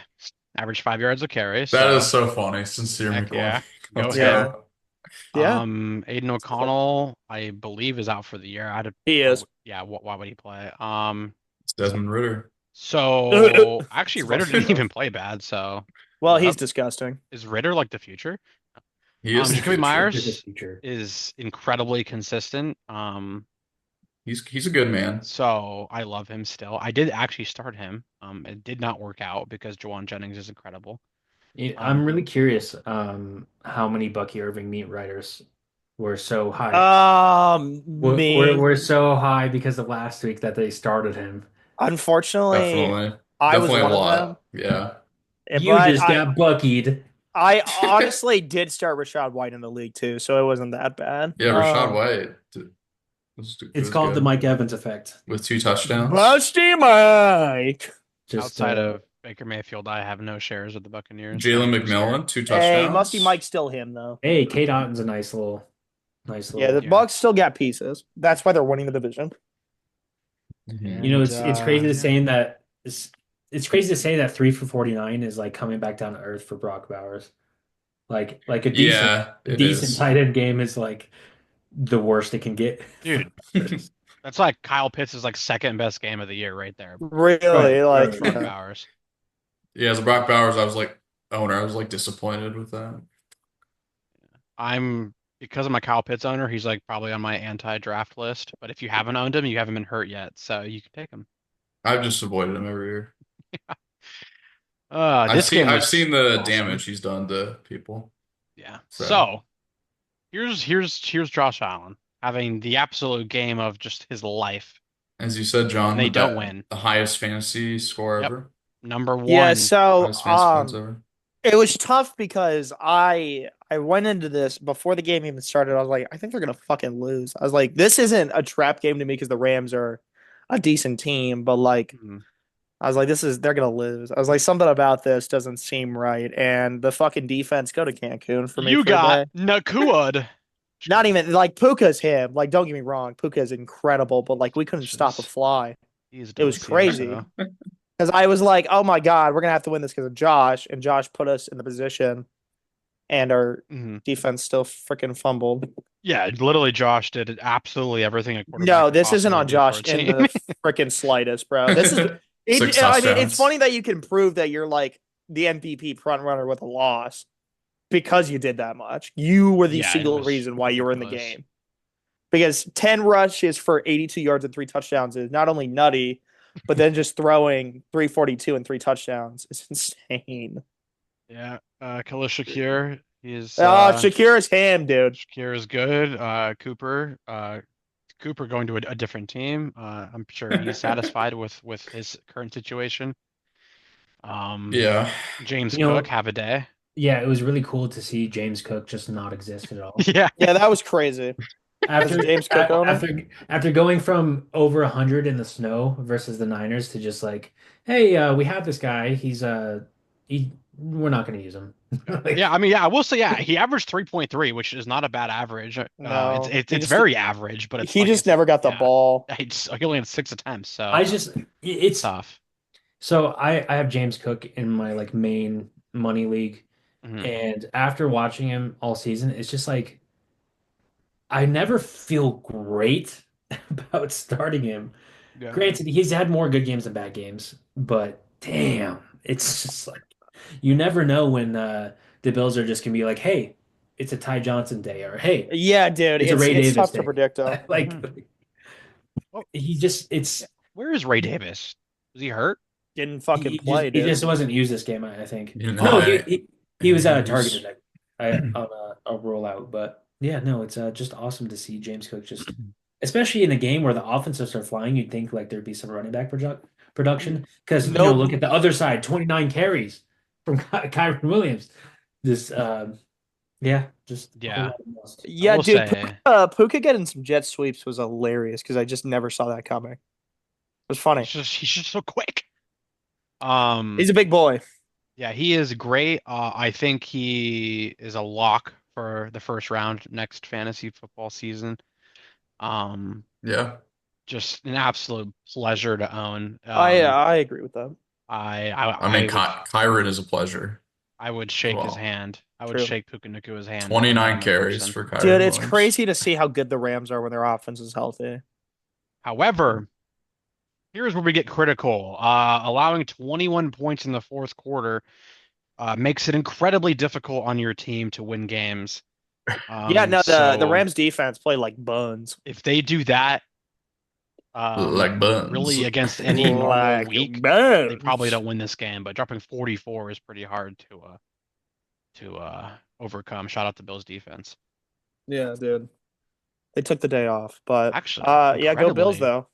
average 5 yards a carry. That So is so funny. Sincere heck McCormick. yeah, go Let's him. go. Yeah, Aiden O'Connell, I believe, is out for the year. he is. Yeah, why would he play? It's Desmond Ritter. So actually, It's Ritter fucking didn't even rough. play bad. So Well, is he's that disgusting. is Ritter like the future? He is the Jacoby future. Is the Myers future. is incredibly consistent. He's a good man. So I love him still. I did actually start him. It did not work out because Jawan Jennings is incredible. I'm really Um, curious how many Bucky Irving meat writers were so high. Me. We're so high because of last week that they started him. Unfortunately, Definitely. I was Definitely a one of them. lot. Yeah. You But just got Buckied. I honestly did start Rashad White in the league too, so it wasn't that bad. Yeah, Rashad White it It's was called the good Mike Evans effect. with 2 touchdowns. Busty Mike. Just outside of Baker Mayfield, I have no shares of the Buccaneers, so Jalen I'm scared. McMillan, two Hey, Musty touchdowns. Mike's still him though. hey, Kate Otton's a nice Yeah, the little. Yeah, Bucks still got pieces. That's why they're winning the division. Mhm. You know, and it's crazy to yeah, saying that it's crazy to say that 3 for 49 is like coming back down to earth for Brock Bowers. Like Yeah, a it decent is. tight end game is like the worst it can get. dude, that's like Kyle Pitts' like second best game of the year right there Right, Really, for like, right. Brock yeah. Bowers. Yeah, as a Brock Bowers, I was like owner. I was like disappointed with that. I'm because of my Kyle Pitts owner, he's like probably on my anti-draft list. But if you haven't owned him, you haven't been hurt yet, so you can take him. I've just avoided him every year. This game I've was seen the awesome. damage he's done to people. Yeah. So So here's Josh Allen having the absolute game of just his life, as you said, and John, they don't win. the highest fantasy score Yep. ever, Number Yeah, one. so highest fantasy points ever. it was tough because I went into this before the game even started. I was like, I think they're gonna fucking lose. I was like, this isn't a trap game to me because the Rams are a decent team, but like Mhm. I was like, they're gonna lose. I was like, something about this doesn't seem right. And the fucking defense go to Cancun for me You for a got day. Nakuad. Just Not kidding. even like Puka's him. Like, don't get me wrong, Puka is incredible, but like we couldn't It's stop a just fly. he's It was crazy. delicioso. Because I was like, oh my God, we're gonna have to win this because of Josh, and Josh put us in the position, and our Mhm. defense still freaking fumbled. Yeah, literally, Josh did absolutely everything a quarterback No, could this isn't possibly on do for Josh a in team. the freaking slightest, bro. This is Six I mean, it's touchdowns. funny that you can prove that you're like the MVP front runner with a loss because you did that much. You were the Yeah, it single was reason why you were in the ridiculous. game. Because 10 rushes for 82 yards and 3 touchdowns is not only nutty, but then just throwing 342 and 3 touchdowns is insane. Yeah, Khalil Shakir, he's Oh, Shakir is him, dude. Shakir is good. Cooper going to a different team. I'm sure he's satisfied with his current situation. Um, Yeah. James You Cook, know, have a day. yeah, it was really cool to see James Cook just not exist at all. Yeah, Yeah, that was crazy. As a After James Cook owner. after going from over 100 in the snow versus the Niners to just like, hey, we have this guy. We're not going to use him. yeah. Like, I mean, yeah, I will say, yeah, he averaged 3.3, which is not a bad average. It's No, it's it's very average, but it's he like just it's never got the yeah, ball. he only had 6 attempts, so I just it's tough. so I have James Cook in my like main money league, Hmm. and after watching him all season, it's just like I never feel great about starting him. Yeah, Granted, he's had more good games than bad games, but damn, it's just like you never know when the Bills are just gonna be like, "Hey, it's a Ty Johnson day," or "Hey, Yeah, dude, it's a Ray it's Davis tough to day." predict him. Like hmm. Well, he just yeah. it's Where is Ray Davis? Was he hurt? Didn't fucking play, he dude. just wasn't used this game, I think. You Oh no, know, he was he targeted was on a rollout, but yeah, no, it's just awesome to see James Cook just, especially in a game where the offensives are flying. You'd think like there'd be some running back production because look Nope. at the other side, 29 carries from Kyron Williams. This yeah, just a whole Yeah, lot of must. I Yeah, will dude, say Puka getting some jet sweeps was hilarious because I just never saw that coming. It was funny. he's just so quick. He's Um, a big boy. yeah, he is great. I think he is a lock for the first round next fantasy football season. Um, yeah. just an absolute pleasure to own. I agree with that. I I I I mean, would Kyron is a pleasure. I would shake his Well, hand. I would True. shake Puka Nakua's hand if I met 29 him in carries person. for Dude, Kyron it's Williams. crazy to see how good the Rams are when their offense is healthy. However, here's where we get critical. Allowing 21 points in the fourth quarter makes it incredibly difficult on your team to win games. Yeah, no, the So Rams defense played like buns. if they do that, Like buns. really against any normal Like week, they probably buns. don't win this game. But dropping 44 is pretty hard to overcome. Shout out to Bills defense. Yeah, dude. They took the day off, but Actually, yeah, go Bills incredibly though.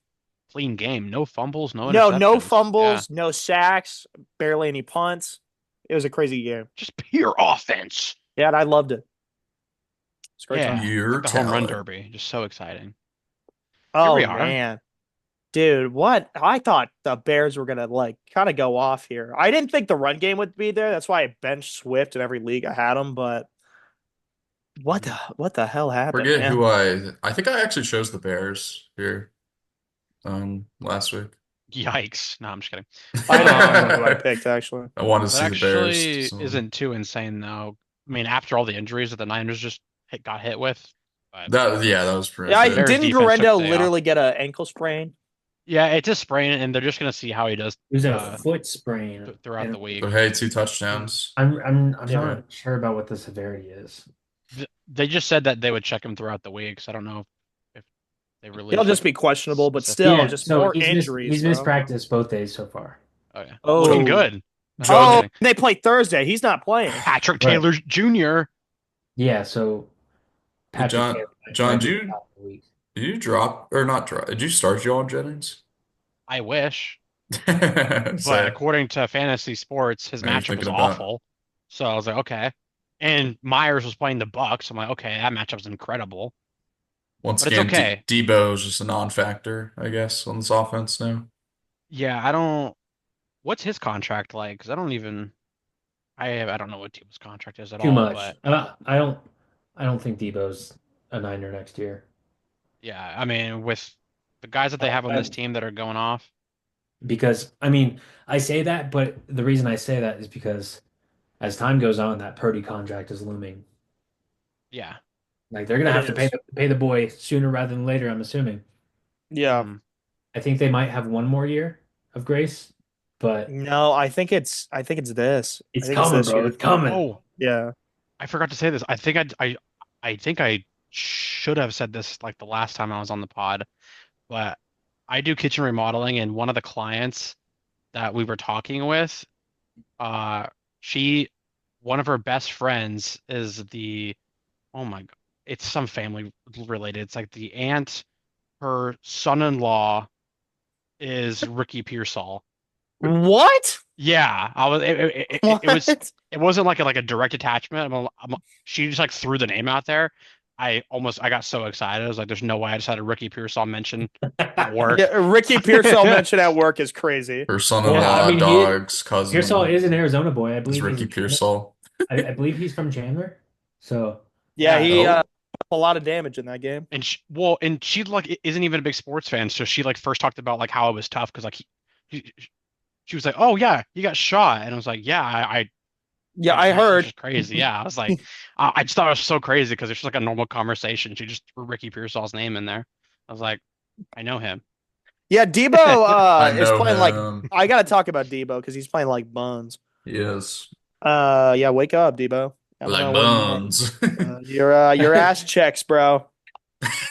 clean game. No fumbles, no No interceptions. Yeah, fumbles, no sacks, barely any punts. It was a crazy game. just pure offense. Yeah, and I loved it. It's a great time. Yeah, it's Pure like the home run talent. derby. Just so exciting. Here Oh we are. man. Dude, what? I thought the Bears were gonna like kind of go off here. I didn't think the run game would be there. That's why I benched Swift in every league I had him, but what the hell happened, Forget man? who I think I actually chose the Bears here last week. Yikes. No, I'm just kidding. I don't know who I I picked actually. wanted to That see the Bears. actually So. isn't too insane, though. I mean, after all the injuries that the Niners just got hit with, but That was pretty Yeah, sick. Bears didn't defense took Garendo the day off. literally get an ankle sprain? Yeah, it's a sprain, and they're just gonna see how he does It was a foot sprain, throughout and the week. But hey, 2 touchdowns. I'm Yeah. not sure about what the severity is. They just said that they would check him throughout the week, so I don't know if they He'll released just like be questionable, but specific. still, Yeah, just so more injuries, he's missed bro. practice both days so far. Oh yeah, Oh. looking good. No, I'm Oh, Judge, kidding. they play Thursday. He's not playing. Patrick Right. Taylor Jr. Yeah, so Hey, Patrick John, Taylor John, might be out of the week. did you drop or not drop? Did you start Joel Jennings? I wish, but Say, according to Fantasy Sports, his what are you matchup was thinking about? awful. So I was like, okay. And Myers was playing the Bucks. I'm like, okay, that matchup's incredible. Once But it's again, okay. Debo is just a non-factor, I guess, on this offense now. Yeah, I don't. What's his contract like? Because I don't even. I don't know what Debo's contract is at Too all. much. But I don't think Debo's a Niner next year. yeah, I mean, with the guys that they have on this I, team that are going off, because I mean, I say that, but the reason I say that is because as time goes on, that Purdy contract is looming. yeah. Like they're gonna It have to is. pay the boy sooner rather than later, I'm assuming. Yeah. Mm. I think they might have one more year of grace, but No, I think it's this. I it's think it's coming, this bro. year. It's coming. Oh, Yeah. I forgot to say this. I think I should have said this like the last time I was on the pod, but I do kitchen remodeling, and one of the clients that we were talking with, uh, she, one of her best friends is the, oh my God, it's some family related. It's like the aunt, her son-in-law is Ricky Pearsall. What? Yeah, I was. It was. What? It wasn't like a direct attachment. She just like threw the name out there. I got so excited. I was like, "There's no way." I just had a Ricky Pearsall mention at work. Yeah, Ricky Pearsall mentioned at work is crazy. Her Well, I son-in-law, mean, dog's Pearsall cousin is an Arizona boy. I is believe he's Ricky in Chandler. Pearsall. I believe he's from Chandler. So Yeah, Yeah, he Oh, put a lot of damage in that game. and she like isn't even a big sports fan, so she like first talked about like how it was tough because like he, she was like, "Oh yeah, he got shot," and I was like, "Yeah, Yeah, I it's heard. just crazy." Yeah, I was like, I just thought it was so crazy because it's just like a normal conversation. She just threw Ricky Pearsall's name in there. I was like, I know him. Yeah, Debo I is know playing like him. I gotta talk about Debo because he's playing like buns. He is. Yeah, wake up, Debo. I don't Like know what you want. buns. Your ass checks, bro.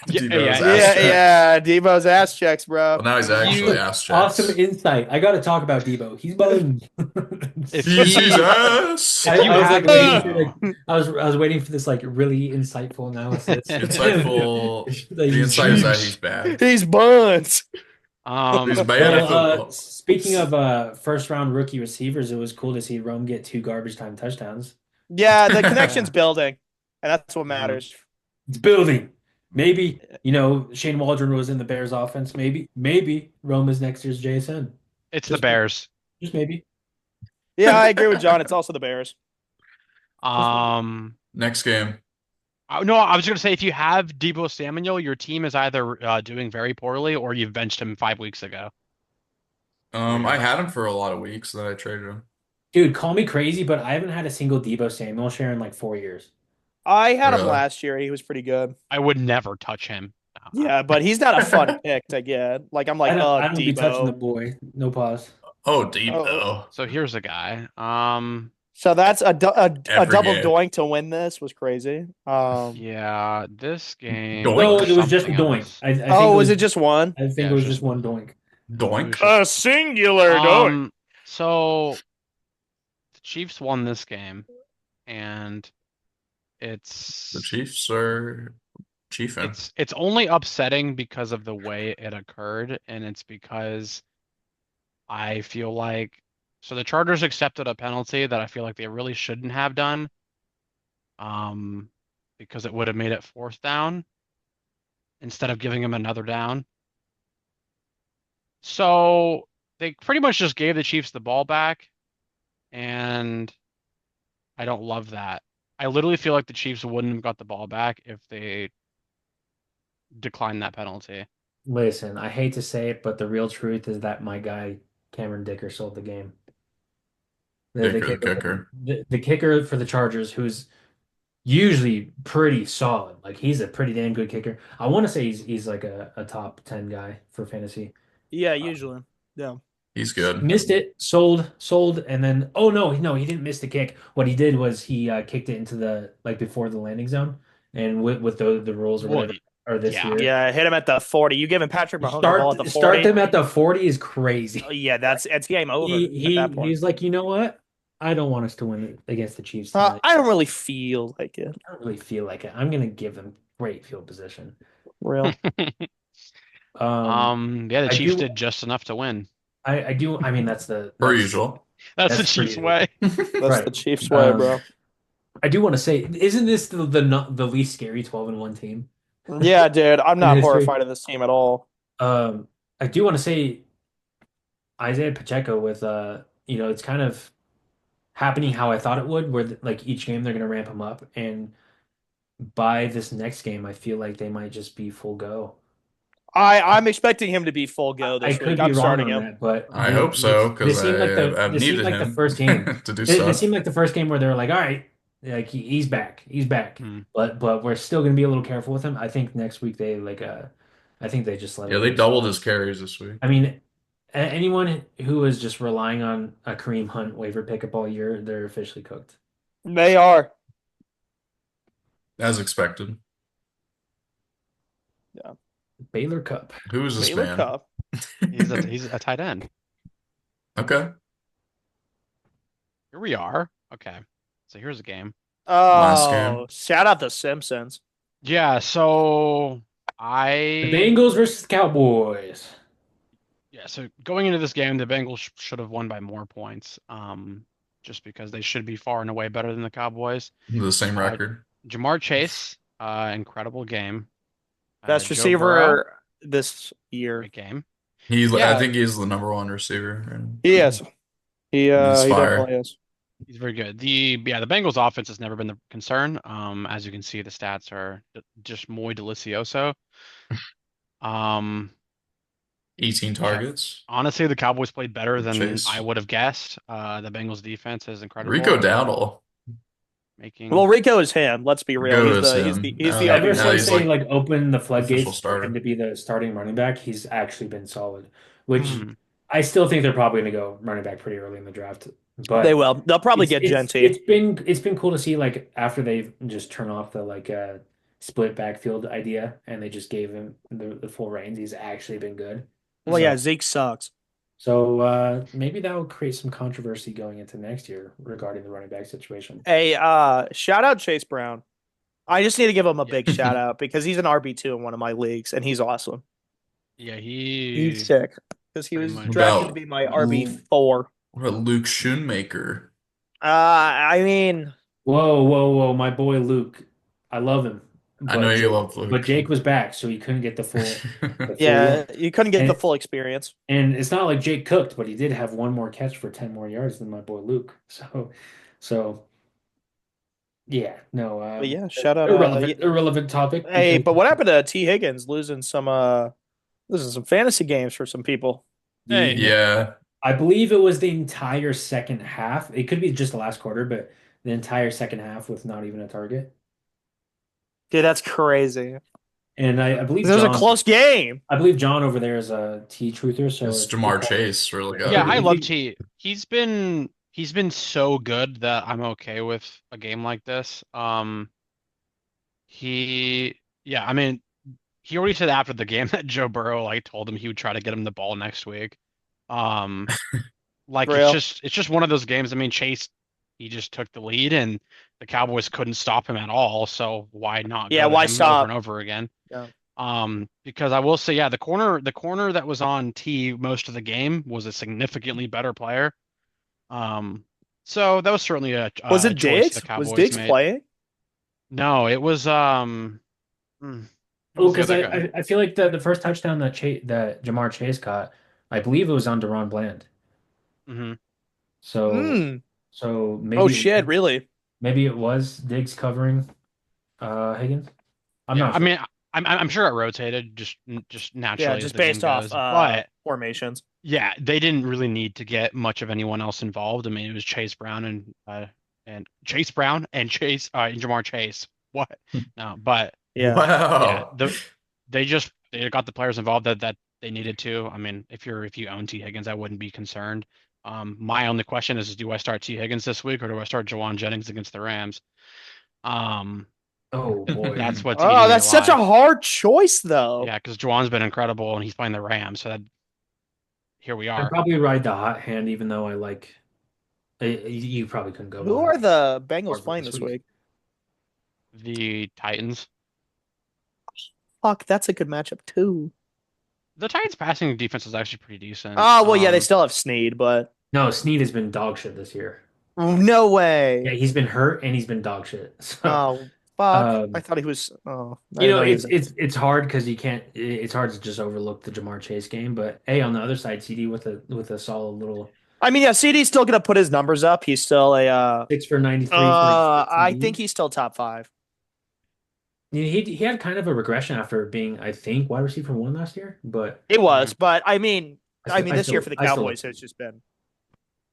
Yeah, Debo's yeah, ass Yeah, check. yeah, Debo's ass checks, Well, bro. now he's actually you ass awesome checks. insight. I got to talk about Debo. He's buns. if He's he ass. if you I was have like waiting for Debo, I was waiting for this like really insightful analysis. Insightful. Like, The insight is that jeez. he's bad. He's buns. He's um, bad Well, at football. speaking of first round rookie receivers, it was cool to see Rome get 2 garbage time touchdowns. Yeah, the connection's yeah, building, and that's what um, matters. It's building. Maybe, Shane Waldron was in the Bears offense. Maybe Rome is next year's JSN. it's the Just Bears. just maybe. Yeah, I agree with John. It's also the Bears. Next game. No, I was gonna say if you have Debo Samuel, your team is either doing very poorly or you've benched him 5 weeks ago. I had him for a lot of weeks, then I traded him. Dude, call me crazy, but I haven't had a single Debo Samuel share in like 4 years. I had him Really? last year. He was pretty good. I would never touch him. Yeah, but he's not a fun pick to get. Like I'm like, I don't be touching the Debo. boy. No pause. Oh, deep Oh, though. So here's a guy. so that's a Every double game. doink to win this was crazy. Yeah, this game No, Doink. was it was just a something doink. else. I think Oh, it was was it just one? I think Yeah, it it was was just just one doink. it was Doink. A just singular doink. um. So the Chiefs won this game, and The it's Chiefs are chiefing. it's only upsetting because of the way it occurred, and it's because I feel like so the Chargers accepted a penalty that I feel like they really shouldn't have done, um, because it would have made it fourth down instead of giving him another down. So they pretty much just gave the Chiefs the ball back, and I don't love that. I literally feel like the Chiefs wouldn't have got the ball back if they declined that penalty. Listen, I hate to say it, but the real truth is that my guy Cameron Dicker sold the game. The Dicker the kicker for kicker. the kicker for the Chargers, who's usually pretty solid. Like he's a pretty damn good kicker. I want to say he's like a top 10 guy for fantasy. Yeah, Uh, usually. Yeah. He's good. Missed it, sold, and then oh no, he didn't miss the kick. What he did was he kicked it into the like before the landing zone, and with the rules or Well, whatever are this yeah. year. Yeah, hit him at the 40. You giving Patrick You Mahomes the ball at the start 40? them at the 40 is Oh, crazy. yeah, that's it's game over at that point. He's like, you know what? I don't want us to win against the Chiefs tonight. I don't really feel like it. I don't really feel like it. I'm gonna give them great field position. Real. Um, Yeah, the I Chiefs do, did just enough to win. I do. I mean, Per usual. That's the that's pretty Chiefs' way. That's the right. Chiefs way, Um, bro. I do want to say, isn't this the least scary 12-1 team Yeah, dude, I'm in not history? horrified of this team at all. I do want to say Isaiah Pacheco with it's kind of happening how I thought it would, where like each game they're gonna ramp him up, and by this next game, I feel like they might just be full go. I'm expecting him to be full go I this week. could be I'm wrong starting on him. that, but I hope so, because this seemed like I've this seemed needed like the him first game. to do This seemed stuff. like the first game where they were like, all right, like he's back, he's back, Hmm. but we're still gonna be a little careful with him. I think next week they I think they just let it Yeah, they loose. doubled his carries this week. I mean, anyone who is just relying on a Kareem Hunt waiver pickup all year, they're officially cooked. They are. As expected. Yeah. Baylor Cup. Who is this Baylor man? Cup. He's a tight end. Okay. Here we are. Okay. So here's a game. Last Oh, game. shout out the Simpsons. Yeah, so The I Bengals versus Cowboys. yeah, so going into this game, the Bengals should have won by more points. Just because they should be far and away better than the Cowboys. The same Uh, record. Jamar Chase, incredible game. Best Joe Burrow, receiver this year. great game. I Yeah, think he's the number one receiver. And He is. he's He fire. definitely is. he's very good. The Bengals offense has never been the concern. As you can see, the stats are just muy delicioso. Um, 18 yeah, targets. honestly, the Cowboys played better than I Chase. would have guessed. The Bengals defense is Rico incredible, Dowdle. Well, making Rico is him. Let's be real. Rico is him. He's the Ever Now RB1 since he's pick. they like like opened the official floodgates for him starter. to be the starting running back, he's actually been solid. Which Mhm. I still think they're probably going to go running back pretty early in the draft. They But will. They'll probably get Genty. it's been cool to see like after they just turn off the split backfield idea and they just gave him the full reins. He's actually been good. Well, yeah, So Zeke sucks. maybe that will create some controversy going into next year regarding the running back situation. Hey, shout out Chase Brown. I just need to give him a Yeah, big shout out because he's an RB2 in one of my leagues and he's awesome. yeah, He's sick because he pretty was much drafted to About be my L- RB4. what about Luke Schoonmaker? I mean, Whoa, my boy Luke. I love him. I know But you love but Luke. Jake was back, so he couldn't get the full yeah, look. you couldn't get the And full experience. and it's not like Jake cooked, but he did have one more catch for 10 more yards than my boy Luke. So yeah, no, But yeah, shout out. irrelevant topic Hey, because but what happened to T Higgins losing some fantasy games for some people? Hey, Yeah. I believe it was the entire second half. It could be just the last quarter, but the entire second half with not even a target. Dude, that's crazy. And I believe This was a John, close game. I believe John over there is a T truther, so It's if Jamar that, Chase really if Yeah, good. he, I if love he, T. He's been so good that I'm okay with a game like this. Yeah, I mean, he already said after the game that Joe Burrow like told him he would try to get him the ball next week. Um, like Real. it's just one of those games. I mean, Chase he just took the lead and the Cowboys couldn't stop him at all, so why not Yeah, go to why him over and stop? over again? Yeah. Because I will say, yeah, the corner that was on T most of the game was a significantly better player. Um, so that was certainly Was a it choice the Diggs? Was Cowboys Diggs made. playing? No, it was hmm, who oh, was the because other guy? I feel like the first touchdown that Jamar Chase caught, I believe it was on Deron Bland. Hmm. So Hmm. so Oh shit, really? maybe it was Diggs covering Higgins. I'm Yeah, not I sure. mean, I'm sure it rotated just Yeah, naturally as just the game based off goes, but formations. yeah, they didn't really need to get much of anyone else involved. I mean, it was and Chase Brown and and Jamar Chase. What? No, but Yeah. yeah, Wow. they got the players involved that they needed to. I mean, if you own T Higgins, I wouldn't be concerned. My only question is do I start T Higgins this week or do I start Jawan Jennings against the Rams? Um, Oh boy. that's what's eating Oh, me that's such a alive. hard choice though. Yeah, because Jawan's been incredible and he's playing the Rams, so here we I'd are. probably ride the hot hand, even though you probably couldn't go Who wrong are with the Bengals Harvard playing this this week. week? The Titans. Fuck, that's a good matchup too. The Titans passing defense is actually pretty decent. Oh, well, yeah, they still have Snead, but No, Snead has been dog shit this year. no Yeah, way. he's been hurt and he's been dog shit. So, Oh, fuck. I um, thought he was. Oh, I didn't know he was. it's hard because you can't. It's hard to just overlook the Jamar Chase game. But hey, on the other side, CD with a solid little I mean, yeah, CD's still gonna put his numbers up. He's still a. 6 for 93 for his I think 15. he's still top five. He had kind of a regression after being, I think, wide receiver one last year. But It Mhm. was, but I mean, this year for the I still Cowboys has just been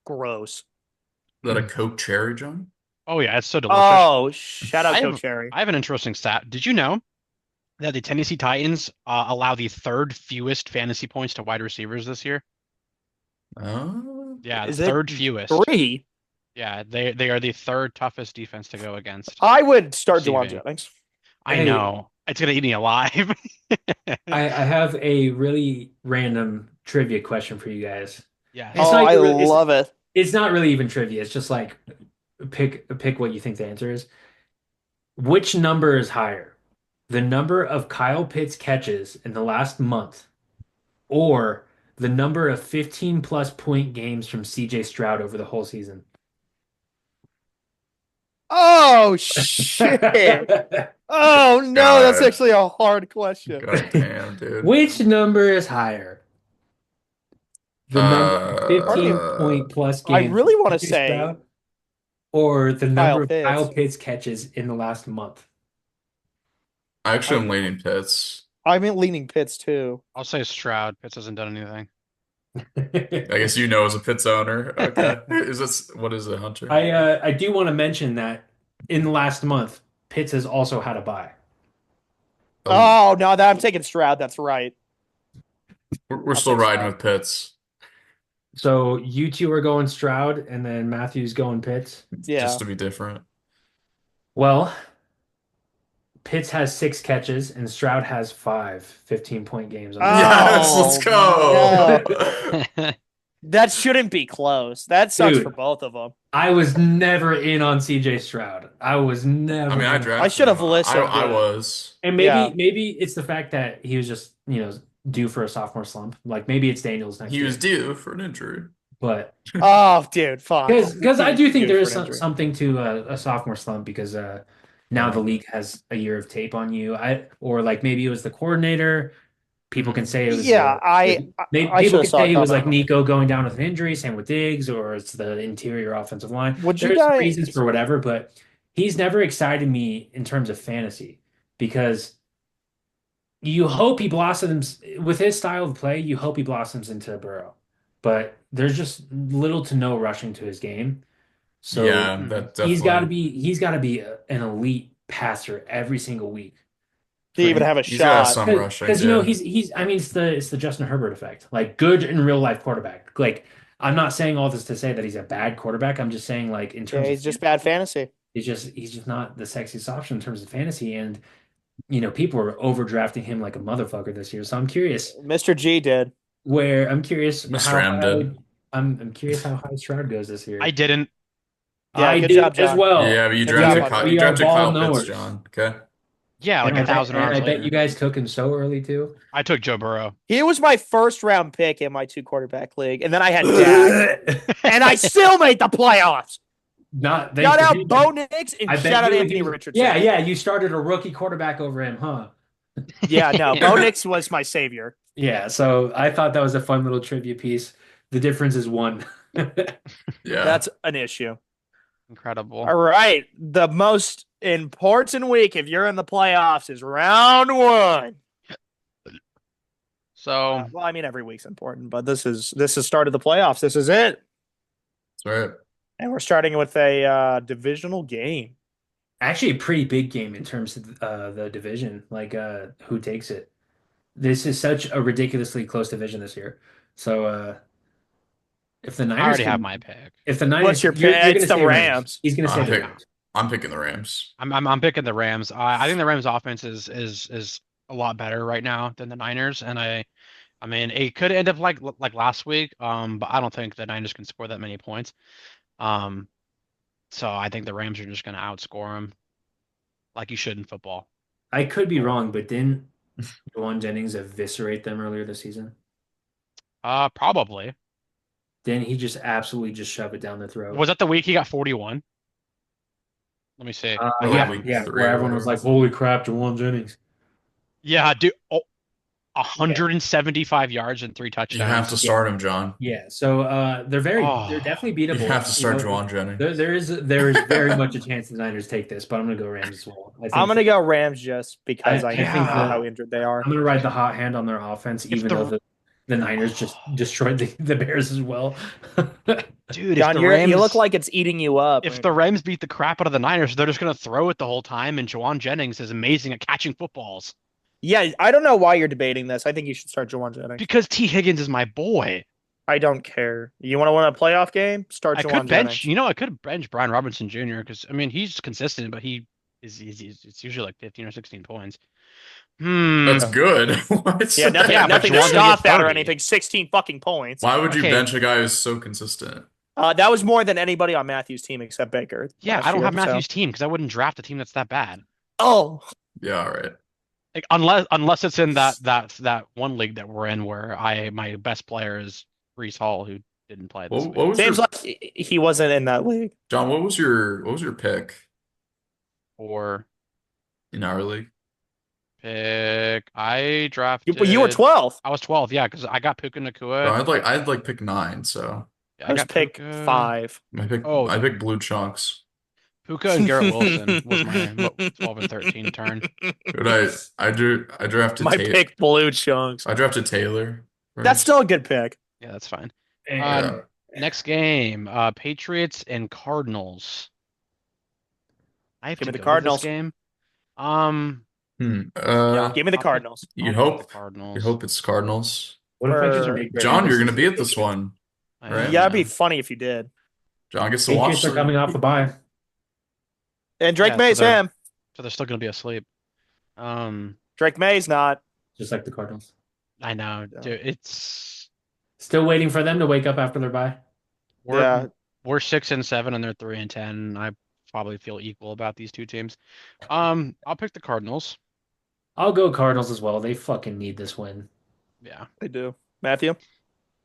gross. Is that a Coke cherry, John? Oh yeah, it's so delicious. Oh, shout out Coach Cherry. I have an interesting stat. Did you know that the Tennessee Titans allow the third fewest fantasy points to wide receivers this year? Oh, Yeah, the Is it third fewest. three? Yeah, they are the third toughest defense to go against I would start Jawan receiving. Jennings. I hey, know. It's gonna eat me alive. I have a really random trivia question for you guys. It's Yes. Oh, not I even really, love it. it's not really even trivia. It's just like pick what you think the answer is. Which number is higher? The number of Kyle Pitts catches in the last month, or the number of 15 plus point games from CJ Stroud over the whole season? Oh shit. Oh no, that's God. actually a hard question. God damn, dude. Which number is higher? The number of Part of me, 15 Uh, point plus I games from really want to CJ say Stroud, or the Kyle number of Kyle Pitts. Pitts catches in the last month? actually, I'm I leaning Pitts. I'm leaning Pitts too. I'll say Stroud. Pitts hasn't done anything. I guess you know as a Pitts owner. Okay. Is this what is it, Hunter? I do want to mention that in the last month, Pitts has also had a bye. Oh, Oh no, that I'm taking Stroud. That's right. we're I'll still take riding Stroud. with Pitts So you two are going Stroud, and then Matthew's going Pitts. just Yeah. to be different. Well, Pitts has 6 catches, and Stroud has 15-point games under his belt. Yes, let's Oh go. no, that shouldn't be close. That sucks for Dude, both of them. I was never in on CJ Stroud. I was I never mean, I in. I drafted should him. have I listened, I dude. was. And Yeah. maybe it's the fact that he was just, due for a sophomore slump. Like maybe it's Daniels next He was year. due for an injury. But Oh, dude, fuck. because He I was do think due there for is an injury. something to a sophomore slump because now Yeah. the league has a year of tape on you. Or like maybe it was the coordinator. People can say it was Yeah, I should people have can saw say it it was coming. like Nico going down with an injury, same with Diggs, or it's the interior offensive line. Would you There's reasons guys? for whatever, but he's never excited me in terms of fantasy because you hope he blossoms with his style of play. You hope he blossoms into Burrow. but there's just little to no rushing to his game. So Yeah, Mhm. that definitely. he's got to be an elite passer every single week To for even him. have a He's got shot. some rushing, Because yeah. he's I mean it's the Justin Herbert effect. Like good in real life quarterback. Like I'm not saying all this to say that he's a bad quarterback. I'm just saying like in Yeah, terms of he's just bad fantasy, fantasy. he's just not the sexiest option in terms of fantasy. And people are overdrafting him like a motherfucker this year. So Mr. G did. I'm curious Mr. how M high did. I'm curious how high Stroud goes this I year. didn't. Yeah, I good did job, as John. Yeah, well. but you Good job, drafted Hunter. You We are drafted ball Kyle Pitts, knowers. John. Okay. Yeah, like And 1,000 rounds I bet you later. guys took him so early too. I took Joe Burrow. He was my first round pick in my 2 quarterback league, and then I had Dak, and I still made the playoffs. Not thanks Shout to out him. Bo Nix and I bet shout out you he Anthony was, Richardson. yeah, you started a rookie quarterback over him, huh? Yeah, no, Bo Nix was my savior. Yeah, so I thought that was a fun little trivia piece. The difference is one. Yeah. That's an issue. Incredible. All right, the most important week if you're in the playoffs is round one. So, Well, I mean every week's important, but this is start of the playoffs. This is it, That's right. and we're starting with a divisional game. Actually, a pretty big game in terms of the division, like who takes it. This is such a ridiculously close division this year. So if the I Niners already have can, my pick. if the Niners, What's your pick? you're It's gonna the say Rams. Rams. He's gonna say I the pick Yeah. Rams. I'm picking the Rams. I'm picking the Rams. I think the Rams offense is a lot better right now than the Niners, and I mean it could end up like last week. But I don't think the Niners can score that many points. Um, so I think the Rams are just going to outscore them like you should in football. I could be wrong, but didn't Juwan Jennings eviscerate them earlier this season? Probably. Didn't he just absolutely just shove it down their Was throat? that the week he got 41? Let me see. Or like Yeah, week yeah, three where or everyone was whatever. like, "Holy crap, Juwan Jennings!" Yeah, dude. Oh, Yeah. 175 yards and 3 You have to touchdowns. Yeah, start him, John. yeah. So they're Oh, definitely You beatable. have to start Juwan Jennings. There is very much a chance the Niners take this, but I'm gonna go Rams as well. I'm gonna go Rams just because I I think know yeah. how injured they are. I'm gonna ride the hot hand on their offense, If even though the the Niners just destroyed the Bears as well. dude, John, you look like it's eating you up if right the now. Rams beat the crap out of the Niners, they're just gonna throw it the whole time, and Juwan Jennings is amazing at catching footballs Yeah, I don't know why you're debating this. I think you should start Jawan Jennings. because T. Higgins is my boy. I don't care. You want to win a playoff game? Start I Jawan could bench, Jennings. I could bench Brian Robinson Jr. because I mean he's consistent, but it's usually like 15 or 16 points. Hmm. That's good. What's Yeah, Yeah, nothing, but nothing to Juwan's gonna get scoff at or 30. anything. 16 fucking points. Why would you Okay. bench a guy who's so consistent? That was more than anybody on Matthews' team except Baker Yeah, I last don't year. have Matthews' team because I wouldn't draft a team that's that bad. Oh, Yeah, all right. Like, unless it's in that one league that we're in where my best player is Brees Hall who didn't play this What week. was seems your like he wasn't in that league. John? What was your pick Or in our league? pick, I You were drafted. 12th. I was 12, yeah, because I got Puka So Nakua. I'd like pick 9. So Yeah, I I was got pick Puka. 5. Oh, I picked blue chunks. Puka and Garrett Wilson was my 12 and 13 turn. But I drafted My pick blue chunks. I drafted Taylor That's first. still a good pick. Yeah, that's fine. Yeah. Next game, Patriots and Cardinals. I have Give to me the go to this Cardinals. game. Um, Hmm. Give me the I'll pick Cardinals. You I'll pick hope the you Cardinals. hope it's Cardinals. What if I just For make John, you're this gonna is be at this one, I right? Yeah, it'd be am. funny if you did. John gets to Patriots watch are coming off the bye, And Drake Yeah, May's him. so they're still gonna be asleep. Um, Drake May's not. just like the Cardinals. I know, Yeah. dude. It's Still waiting for them to wake up after their bye. we're Yeah. we're 6 and 7 and they're 3 and 10. I probably feel equal about these two teams. I'll pick the Cardinals. I'll go Cardinals as well. They fucking need this win. Yeah, They do. Matthew?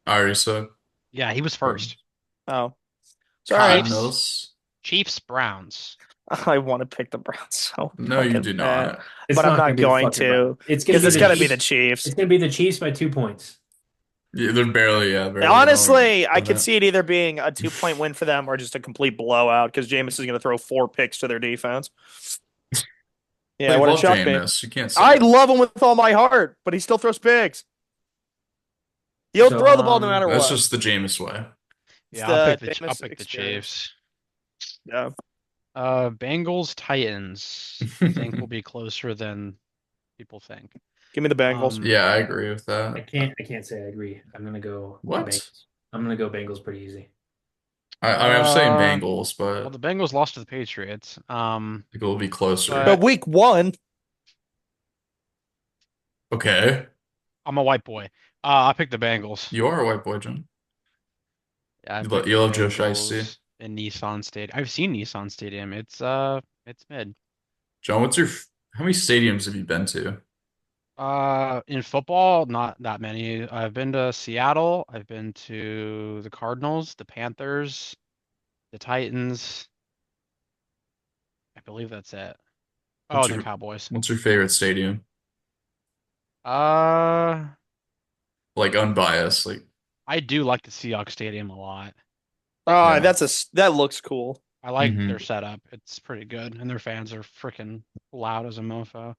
I already said yeah. He was first. Oh. Sorry. Cardinals. Chiefs, Browns. I want to pick the Browns so No, you fucking do bad. not. It's But I'm gonna not be the going fucking to. Browns. It's Because it's the going to be the Chiefs. Chiefs. It's gonna be the Chiefs by 2 points. Yeah, they're barely Honestly, I going could that. see it either being a 2-point win for them or just a complete blowout because Jameis is going to throw 4 picks to their defense. Yeah, They what a love shock me. Jameis. You can't say I that. love him with all my heart, but he still throws picks. He'll So throw the ball no matter That's what. just the Jameis way. It's Yeah, I'll pick the I'll famous pick the experience. Chiefs. Yeah. Bengals Titans. I think will be closer than people think. Give me the Bengals. Yeah, I agree with that. I can't say I agree. I'm gonna go What? Bengals. I'm gonna go Bengals pretty easy. I'm saying Uh, Bengals, well, but the Bengals lost to the Patriots. I think it'll be closer. But But week 1, Okay. I'm a white boy. I pick the Bengals. You are a white boy, John. Yeah, I You picked the love Joe Shiesty. Bengals in Nissan Stadium. I've seen Nissan Stadium. It's mid. John, how many stadiums have you been to? In football, not that many. I've been to Seattle. I've been to the Cardinals, the Panthers, the Titans. I believe that's it. Oh, What's and the your Cowboys. what's your favorite stadium? Uh, Like unbiased, like I do like the Seahawks Stadium a lot. yeah. that looks cool. I like their Hmm. setup. It's pretty good, and their fans are freaking loud as a mofo.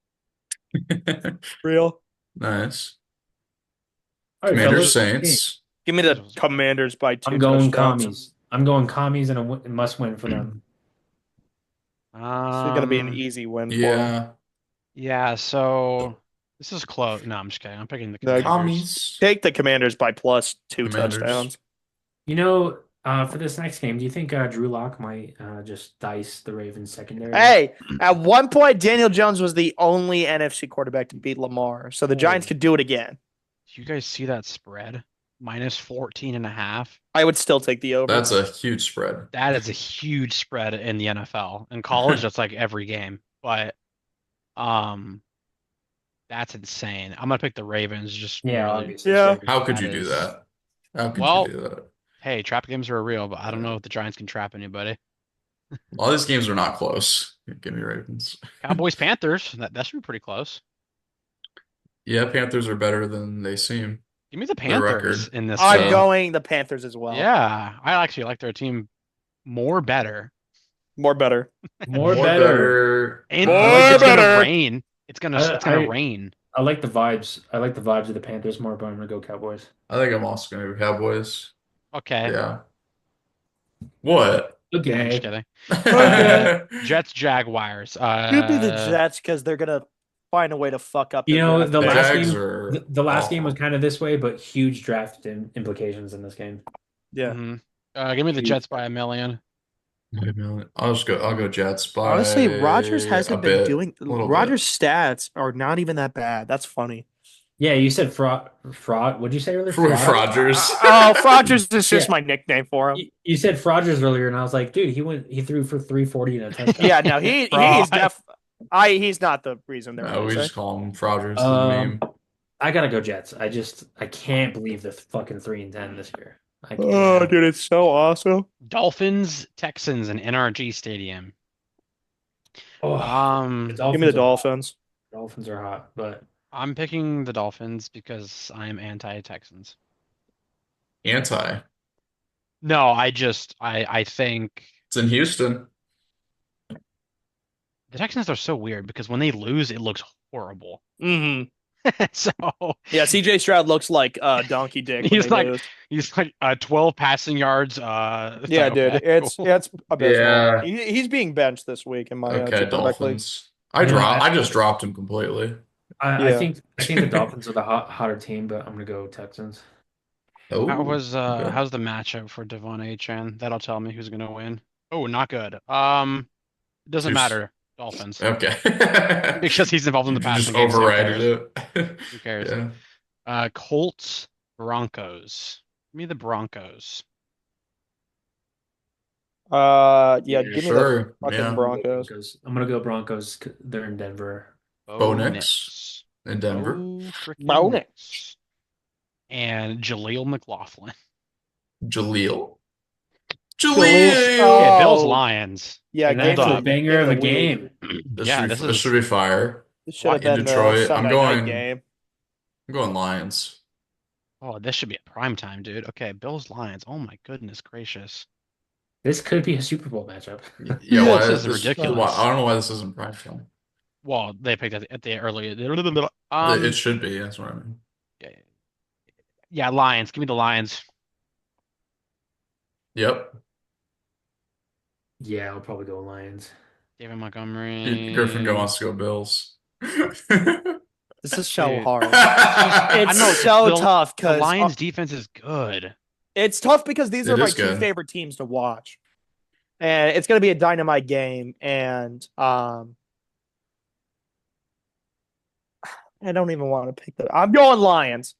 Real. Nice. All right, Commander fellas. Okay. Saints. Give me This the was a good game. Commanders by I'm 2 going touchdowns. commies. I'm going commies and a must win for them. This is gonna be an Um, easy win for them. Yeah. yeah. So this is close. No, I'm just kidding. I'm picking the No, Commanders. Commies. take the Commanders by plus 2 Commanders. touchdowns. You know, for this next game, do you think Drew Lock might just dice the Ravens secondary up? Hey, at one point, Daniel Jones was the only NFC quarterback to beat Lamar, so the Giants Oh, could do it again. do you guys see that spread? Minus 14 and a half. I would still take the over. That's a huge spread. That is a huge spread in the NFL. In college, that's like every game. But um, that's insane. I'm gonna pick the Ravens just Yeah, merely obviously. Yeah. because How could that you do is that? How could you well, do that? hey, trap games are real, but I don't know if the Giants can trap anybody. All these games are not close. Give me Ravens. Cowboys Panthers, that should be pretty close. Yeah, Panthers are better than they seem. Give me the Their Panthers record. in this I'm game. So going the Panthers as well. Yeah, I actually like their team more better. More better. More more better. better. And I More like it's the gonna better. rain. It's gonna I rain. I like the vibes. I like the vibes of the Panthers more, but I'm gonna go Cowboys. I think I'm also gonna go Cowboys. Okay. Yeah. What? I'm just Okay. kidding. Okay. Jets Jaguars. Give me the Jets because they're gonna find a way to fuck up You their know, draft the The pick. last Jags game, are the last game was awful. kind of this way, but huge draft implications in this game. Yeah. Mhm. Give me the Huge. Jets by a million. I'll go Jets by Honestly, Rodgers a hasn't been bit, doing a little bit. Rodgers' stats are not even that bad. That's funny. Yeah, you said fraud. What'd you say earlier? For Fraud? Rodgers. Oh, Rodgers is Yeah, just my nickname for him. you said Frauders earlier, and I was like, dude, he threw for 340 and a touchdown. Yeah, no, he's Fraud. he's not the reason they're No, we amazing. just call him Rodgers, the Um, meme. I gotta go Jets. I can't believe the fucking 3-10 this year. I can't. Oh, dude, it's so awesome. Dolphins Texans in NRG Stadium. Oh, the Um, Give me the Dolphins are hot. Dolphins. Dolphins are hot, but I'm picking the Dolphins because I am anti-Texans. Anti. No, I think It's in Houston. the Texans are so weird because when they lose, it looks horrible. Hmm. So Yeah, CJ Stroud looks like Donkey Dick when he's they like lose. he's like 12 passing yards. It's Yeah, like dude, okay, it's cool. it's abysmal. Yeah. He's being benched this week in my Okay, two quarterback league. Dolphins. you know, I just dropped him completely. Yeah. I think the Dolphins are the hotter team, but I'm gonna go Texans. Oh, okay. How's the matchup for Devon Achane? That'll tell me who's gonna win. Oh, not good. It doesn't Too s- matter. Dolphins. okay. Because he's involved in You the just passing game, so who cares? overrided it. Who cares? Yeah. Colts, Broncos. Give me the Broncos. Yeah, Yeah, give me the Sure. fucking Yeah. Broncos. I'm gonna go Broncos. They're in Denver. Bo Bo Nix Nix. in Denver. Bo freaking Bonus. Nix. And Jaleel McLaughlin. Jaleel. Jaleel. Jaleel. Okay, Bills Oh, Lions. yeah, And game that's Hold of a up. the banger of a week. game. Yeah, this This should is be fire. This should have In been the Detroit. Sunday night game. I'm going Lions. this should be a prime time, dude. Okay, Bills Lions. Oh my goodness gracious. This could be a Super Bowl matchup. Yeah, This is ridiculous. I don't know why this isn't prime time. Well, they picked at the early. It should be. That's what I mean. Yeah, Yeah, Lions. Give me the Lions. Yep. Yeah, I'll probably go Lions. David Griffin Montgomery. wants to go Bills. This is so Dude, hard. it's just I It's know so the tough the because Lions defense is good. it's tough because these are It my is two good. favorite teams to watch, and it's going to be a dynamite game. And I don't even want to pick that. I'm going Lions.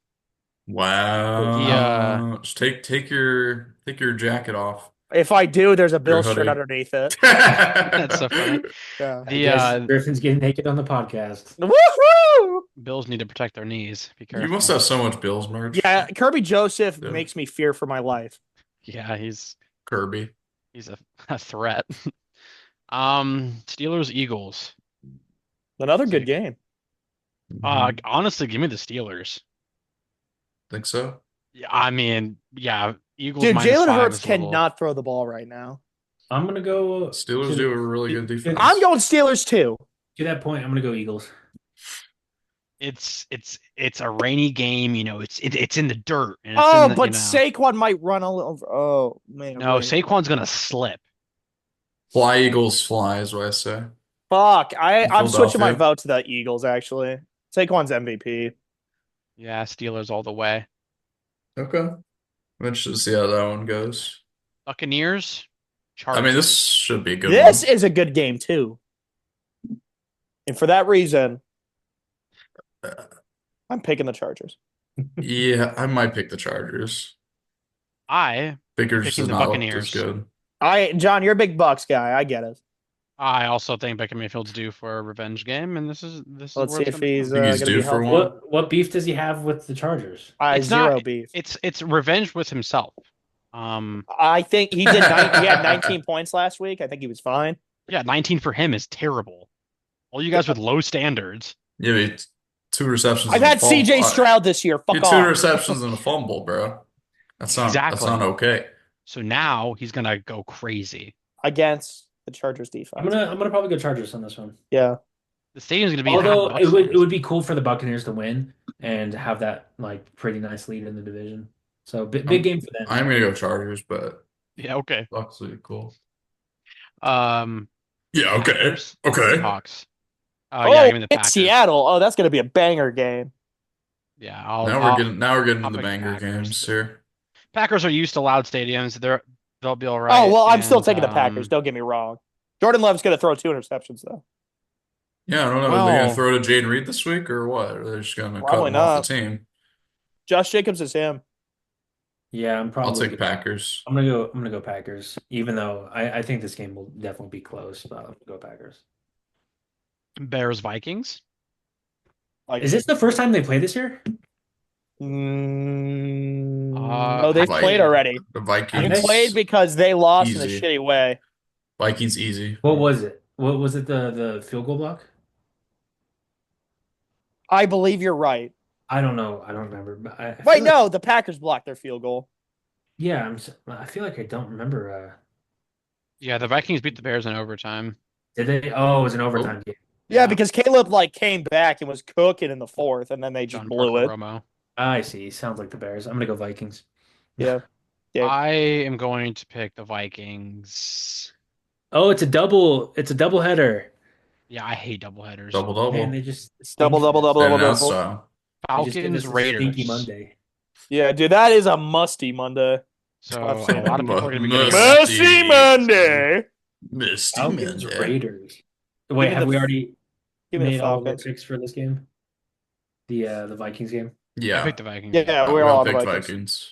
The Wow. Just take your jacket off. If I do, there's a Your Bills shirt hoodie. underneath it. that's so funny. Yeah. I The guess Griffin's getting naked on the podcast. Woohoo! Bills need to protect their knees. Be You must careful. have so much Bills merch. Yeah, Kirby Joseph Dude. makes me fear for my life. Yeah, he's Kirby. he's a threat. Steelers Eagles. Another good game. Honestly, give me the Steelers. Think so? Yeah, I mean, yeah, Eagles Dude, minus Jalen 5 Hurts is a little. cannot throw the ball right now. I'm gonna go Steelers do a really good defense. I'm going Steelers too. to that point. I'm gonna go Eagles. It's a rainy game, it's in the dirt and it's Oh, in the, but Saquon might run all over. Oh man, no, wait. Saquon's gonna slip. Fly Eagles fly is what I say. Fuck. I'm switching my Philadelphia. vote to the Eagles. Actually, Saquon's MVP. Yeah, Steelers all the way. Okay. I'm interested to see how that one goes. Buccaneers, I mean, this Chargers. should be a good This one. is a good game too, and for that reason, I'm picking the Chargers. Yeah, I might pick the Chargers. I Vickers picking does the not look as Buccaneers. good. John, you're a big Bucks guy. I get it. I also think Baker Mayfield's due for a revenge game, and this is Let's where see it's if gonna he's come. Think he's going to be due for healthy. one? What beef does he have with the Chargers? It's Zero not. beef. It's revenge with himself. I think he did. He had 19 points last week. I think he was fine. Yeah, 19 for him is terrible. All you guys with low standards. Yeah, but 2 receptions. I've and a had fumble. CJ Stroud this year. Fuck You had off. 2 receptions and a fumble, bro. That's Exactly. not okay. So now he's gonna go crazy. Against the Chargers defense. I'm gonna probably go Chargers on this one. Yeah. The stadium's gonna be Although half it Bucks would be cool for the Buccaneers to win and have that like pretty nice lead in the division. So big game for them. I'm gonna go Chargers, but Yeah, okay. Bucks would be cool. Um, Yeah, okay. Packers, Okay. Seahawks. Oh, Yeah, give me the in Packers. Seattle. Oh, that's going to be a banger game. Yeah, Now we're getting I'll into pick banger Packers. games here. Packers are used to loud stadiums. They'll be all right. Oh, well, I'm still and, taking the Packers. Don't get me wrong. Jordan Love's going to throw 2 interceptions, though. Yeah, I don't know. Are they Well- gonna throw to Jaden Reed this week or what? Or they're just gonna cut Probably him off not. the team? Josh Jacobs is him. Yeah, I'm I'll probably take Packers. I'm gonna go Packers, even though I think this game will definitely be close, but I'm gonna go Packers. Bears, Vikings. Like, Is this the first time they play this year? no, they've Vi- played already. The They Vikings. played because they lost in a Easy. shitty way. Vikings easy. What was it? What was it? The field goal block? I believe you're right. I don't know. I don't remember. But I feel Wait, like- no, the Packers blocked their field goal. Yeah, I feel like I don't remember. Yeah, the Vikings beat the Bears in overtime. Did they? Oh, it was an overtime game. Yeah, because Caleb came back and was cooking in the fourth, and then they just John blew Parker it. Romo. I see. Sounds like the Bears. I'm gonna go Vikings. Yeah. Yeah. I am going to pick the Vikings. Oh, it's a double. It's a double header. Yeah, I hate doubleheaders. Double. Man, they just Double, double, double, And double, that's double. They just give us Falcons, a Raiders. Stinky Monday. Yeah, dude, that is a musty Monday. So I've a seen lot it. of people are going to be getting Musty. Musty Monday. Misty Falcons, Monday. Raiders. Wait, me have the- we already Give me made the all of our Falcons. picks for this game? The Vikings game. I Yeah. picked the Vikings. Yeah, We we're all all on the picked Vikings. Vikings.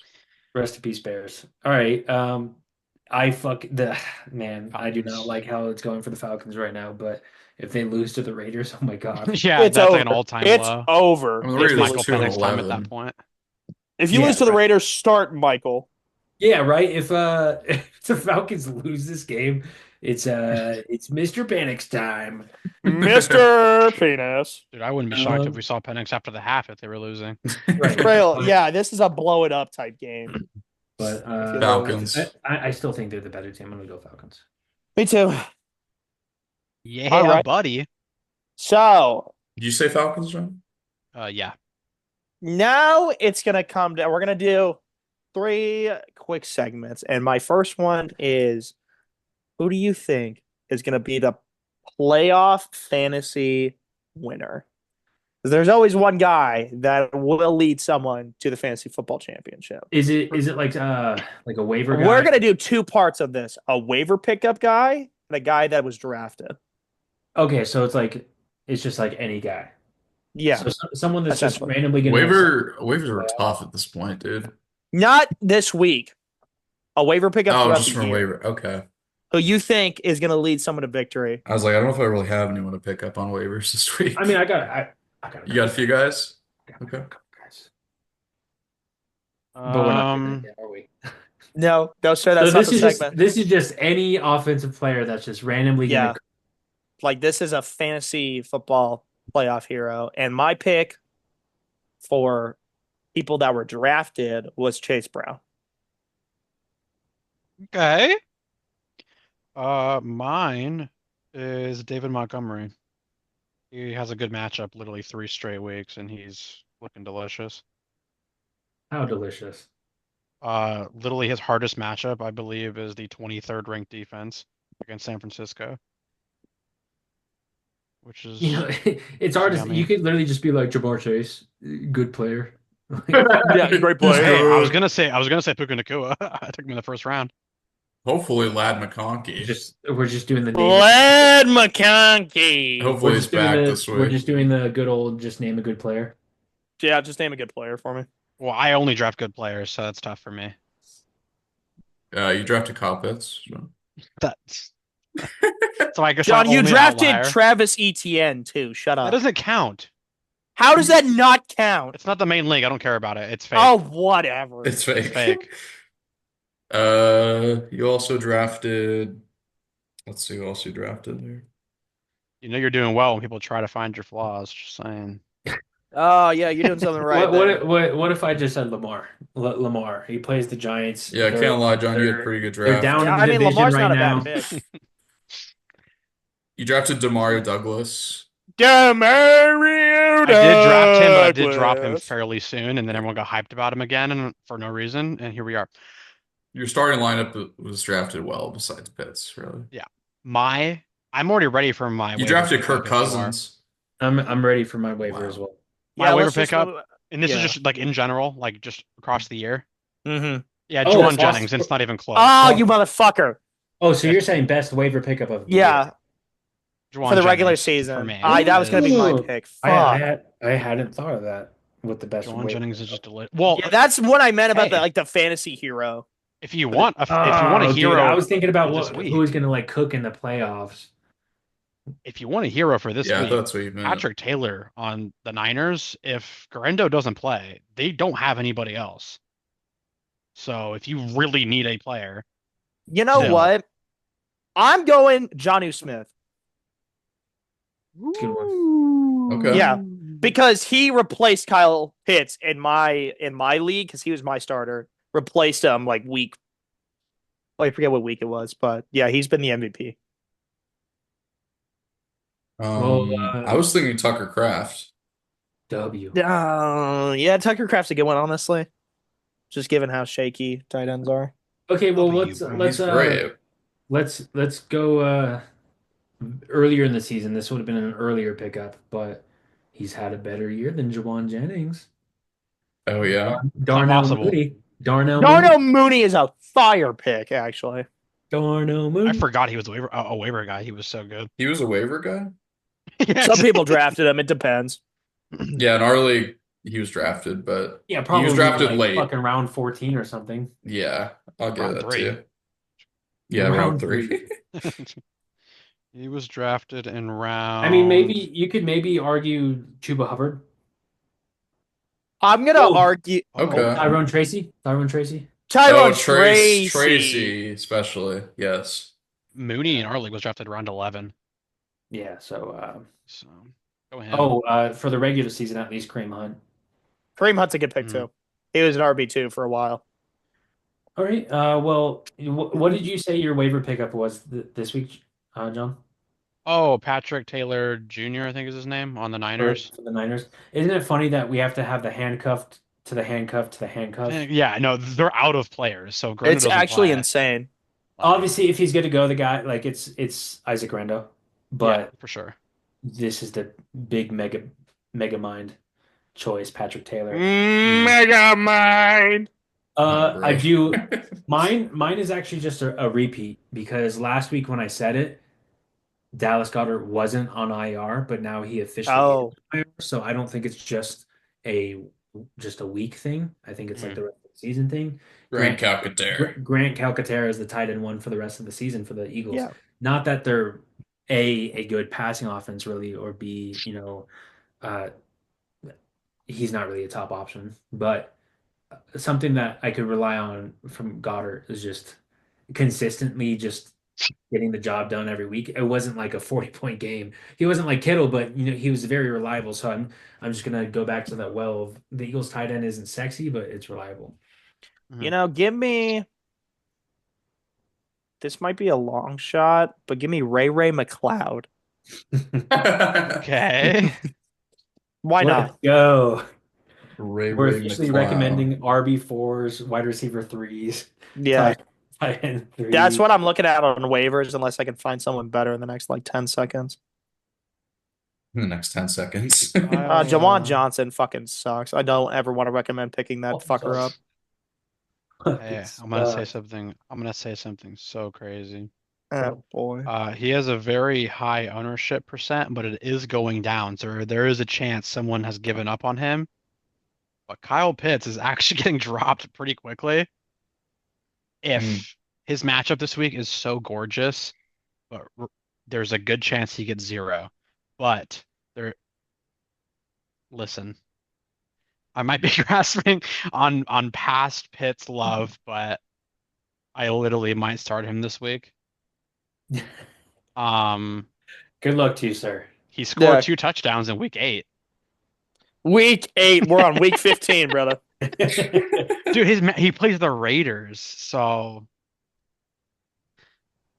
Rest in peace, Bears. All right. Man, I do not Falcons. like how it's going for the Falcons right now, but if they lose to the Raiders, oh my God. Yeah, It's that's over. like an all-time It's low. over. I mean, the If Raiders you Michael lose- 2 and Penix time at 11. that point. If you Yeah, lose to the right. Raiders, start Michael. Yeah, right. If if the Falcons lose this game, it's Mr. Panic's time. Mr. Penis. Dude, I wouldn't be shocked if Um, we saw Penix after the half if they were losing. Right. Real, yeah, this is a blow it up type game. But Falcons. I still think they're the better team. I'm gonna go Falcons. Me too. Yeah, All right. buddy. So, Did you say Falcons, John? Yeah. Now it's gonna come down. We're gonna do 3 quick segments, and my first one is: who do you think is gonna be the playoff fantasy winner? 'Cause there's always one guy that will lead someone to the fantasy football championship. Is it like a waiver We're guy? gonna do 2 parts of this: a waiver pickup guy and a guy that was drafted. Okay, so it's just like any guy. Yeah, So someone that's just essentially. randomly gonna Waivers are playoff. tough at this point, dude. Not this week. A waiver pickup Oh, throughout just the from year. waiver. Okay. Who you think is gonna lead someone to victory? I was like, I don't know if I really have anyone to pick up on waivers this I mean, week. I got a You got a few guys? Okay. couple guys, but we're not doing that Um, yet, are we? No, sir, So that's not the segment. this is just any offensive player that's just randomly gonna. Yeah, like this is a fantasy football playoff hero, and my pick for people that were drafted was Chase Brown. okay. Mine is David Montgomery. He has a good matchup, literally 3 straight weeks, and he's looking delicious. How delicious. Literally his hardest matchup, I believe, is the 23rd ranked defense against San Francisco, which You know, is it's hard to. You yummy. could literally just be like Jamar Chase, good player. Yeah, great He's player. Hey, good. I was gonna say Puka Nacua. I took him in the first round. Hopefully, Lad McConkey. We're just doing the name. Led McConkey. Hopefully, he's back this We're week. just doing the good old just name a good player. Yeah, just name a good player for me. Well, I only draft good players, so that's tough for me. You drafted Kyle Pitts. That's so I guess John, I'm you only drafted outlier. Travis Etienne too. Shut That up. doesn't count. How does that not count? It's not the main league. I don't care about it. It's fake. Oh, whatever. It's It's fake. fake. You also drafted. Let's see who else you drafted here. You know you're doing well when people try to find your flaws. Just saying. Oh, yeah, you're doing something right there. What if I just said Lamar? Lamar. He plays the Giants. Yeah, I can't lie, John. You had a They're pretty good they're draft. down Yeah, in I the mean, division Lamar's right not a now. bad pick. You drafted Demario Douglas. Demario I did draft him, but I did drop him Douglas. fairly soon, and then everyone got hyped about him again, and for no reason. And here we are. Your starting lineup was drafted well, besides Pitts, really. Yeah, I'm already ready for my You waiver drafted pickup Kirk if you are. Cousins. I'm ready for my waiver Wow. as well. My Yeah, waiver let's just. pickup, and this is Yeah. just like in general, like just across the year. Mm-hmm. Yeah, Oh, Juwan that's Jennings, awesome. and it's not even close. Oh, you motherfucker. Oh, so Yes. you're saying best waiver pickup of the Yeah, year? Juwan for the regular Jennings, for season. me. That was going to be my Ooh. pick. I Fuck. hadn't thought of that with the best Juwan waiver Jennings is pickup. just delicious. Well, Yeah, that's what I meant about hey, the fantasy hero. if you want a Oh, dude, hero I was thinking about for this who is week, gonna like cook in the playoffs. if you want a hero for this Yeah, I thought week, that's what you meant. Patrick Taylor on the Niners. If Garendo doesn't play, they don't have anybody else. So if you really need a player, You know still. what? I'm going Jonnu Smith. Good one. Okay. Yeah, because he replaced Kyle Pitts in my league because he was my starter. Replaced him like week. Oh, I forget what week it was, but yeah, he's been the MVP. Well, I was thinking Tucker Kraft. W. Yeah, Tucker Craft's a good one, honestly. Just given how shaky tight ends are. Okay, well W, let's bro. He's great. let's go earlier in the season. This would have been an earlier pickup, but he's had a better year than Jawan Jennings. Oh yeah. not Darnell possible. Mooney. Darnell Darnell Mooney. Mooney is a fire pick, actually. Darnell I Mooney. forgot he was a waiver guy. He was so good. He was a waiver guy? Yes. Some people drafted him. It depends. Yeah, in our league, he was drafted, but Yeah, he probably was drafted like late. fucking round 14 or something. Yeah, I'll give Round that to 3. you. Yeah, Round round 3. He was drafted in round. I mean, maybe you could argue Chuba Hubbard. I'm gonna Oh. argue Okay. Tyrone Tracy. Tyrone Oh, Tracy. Tracy, especially. Yes. Mooney in our league was drafted around 11. Yeah, so So go ahead. for the regular season at least Kareem Hunt. Kareem Hunt's a good pick too. He was an RB2 for a while. All right. Well, what did you say your waiver pickup was this week, John? Oh, Patrick Taylor Jr., I think is his name, on the Niners. For the Niners. Isn't it funny that we have to have the handcuffed to the handcuff to the handcuff? Yeah, no, they're out of players, so Grenda It's doesn't actually play. insane. Like, Obviously, if he's good to go, the guy like it's Isaac Rendo, yeah, but for sure. this is the big mega mind choice, Patrick Taylor. Mm. Mega Mind. Oh, I bro. do. Mine is actually just a repeat because last week when I said it, Dallas Goedert wasn't on IR, but now he officially is Oh, on IR. So I don't think it's a just a week thing. I think it's like Mm. the rest of the season thing. Grant Calcaterra. Grant Calcaterra is the tight end one for the rest of the season for the Eagles. yeah. Not that they're a good passing offense really, or B, uh, he's not really a top option, but something that I could rely on from Goddard is just consistently just getting the job done every week. It wasn't like a 40-point game. He wasn't like Kittle, but he was very reliable. So I'm just gonna go back to that well of the Eagles tight end isn't sexy, but it's reliable. Mhm. Give me. This might be a long shot, but give me Ray McLeod. Okay. Why Let's not? go. We're Ray officially McCloud. recommending RB4s, wide receiver threes, Yeah, tight end that's threes. what I'm looking at on waivers, unless I can find someone better in the next like 10 seconds. In the next 10 seconds. Jawan I'll, Johnson fucking sucks. I don't ever want to recommend picking that fucker up. hey, It's, I'm gonna say something. I'm gonna say something so crazy. Oh boy. He has a very high ownership percent, but it is going down. So there is a chance someone has given up on him. But Kyle Pitts is actually getting dropped pretty quickly. Mm. If his matchup this week is so gorgeous, but there's a good chance he gets zero. But there, listen, I might be grasping on past Pitts love, but I literally might start him this week. Um, good luck to you, sir. he scored Yeah. 2 touchdowns in week 8. Week 8. We're on week 15, brother. Dude, he plays the Raiders, so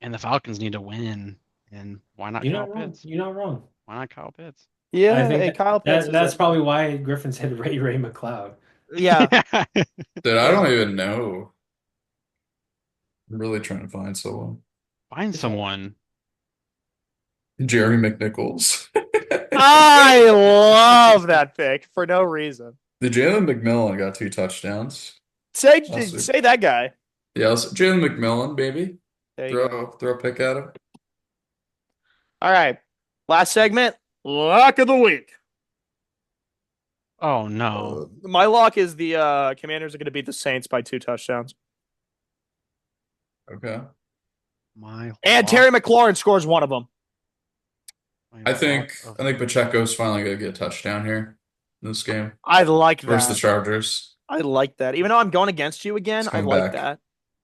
and the Falcons need to win. And why not You're Kyle not wrong. Pitts? You're not wrong. Why not Kyle Pitts? I Yeah, think hey, Kyle Pitts is that's a probably why Griffin said Ray McLeod. yeah. Yeah. Dude, I Hey, don't even know. I'm really trying to find someone. Find It's all someone. Jerry McNichols. I love that pick for no reason. The Jalen McMillan got 2 touchdowns. Say Also, say that guy. yes, Jalen McMillan, baby. There you go. Throw a pick at him. All right. Last segment, lock of the week. Oh no. My lock is the Commanders are going to beat the Saints by 2 touchdowns. Okay. My And lock, Terry McLaurin scores one of them. my I lock think of I the think week. Pacheco's finally gonna get a touchdown here in this game I like versus the that. Chargers. I like that. Even though I'm going against you again, He's I coming like back.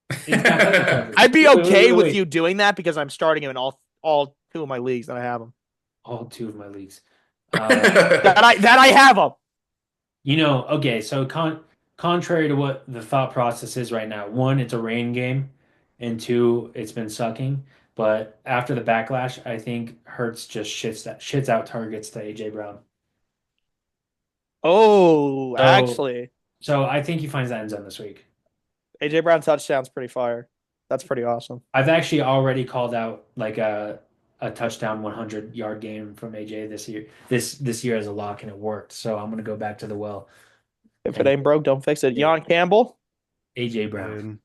that. He's back on the Chargers. I'd be okay with Wait. you doing that because I'm starting him in all 2 of my leagues that I have him. All 2 of my leagues. That I have him. Okay, so contrary to what the thought process is right now, one, it's a rain game, and two, it's been sucking. But after the backlash, I think Hurts just shits out targets to AJ Brown. Oh, So actually, so I think he finds that end zone this week. AJ Brown touchdown's pretty fire. That's pretty awesome. I've actually already called out like a touchdown 100-yard game from AJ this year. This year as a lock, and it worked. So I'm gonna go back to the well If it and ain't broke, don't fix it. Jan Campbell. AJ Brown. Dude.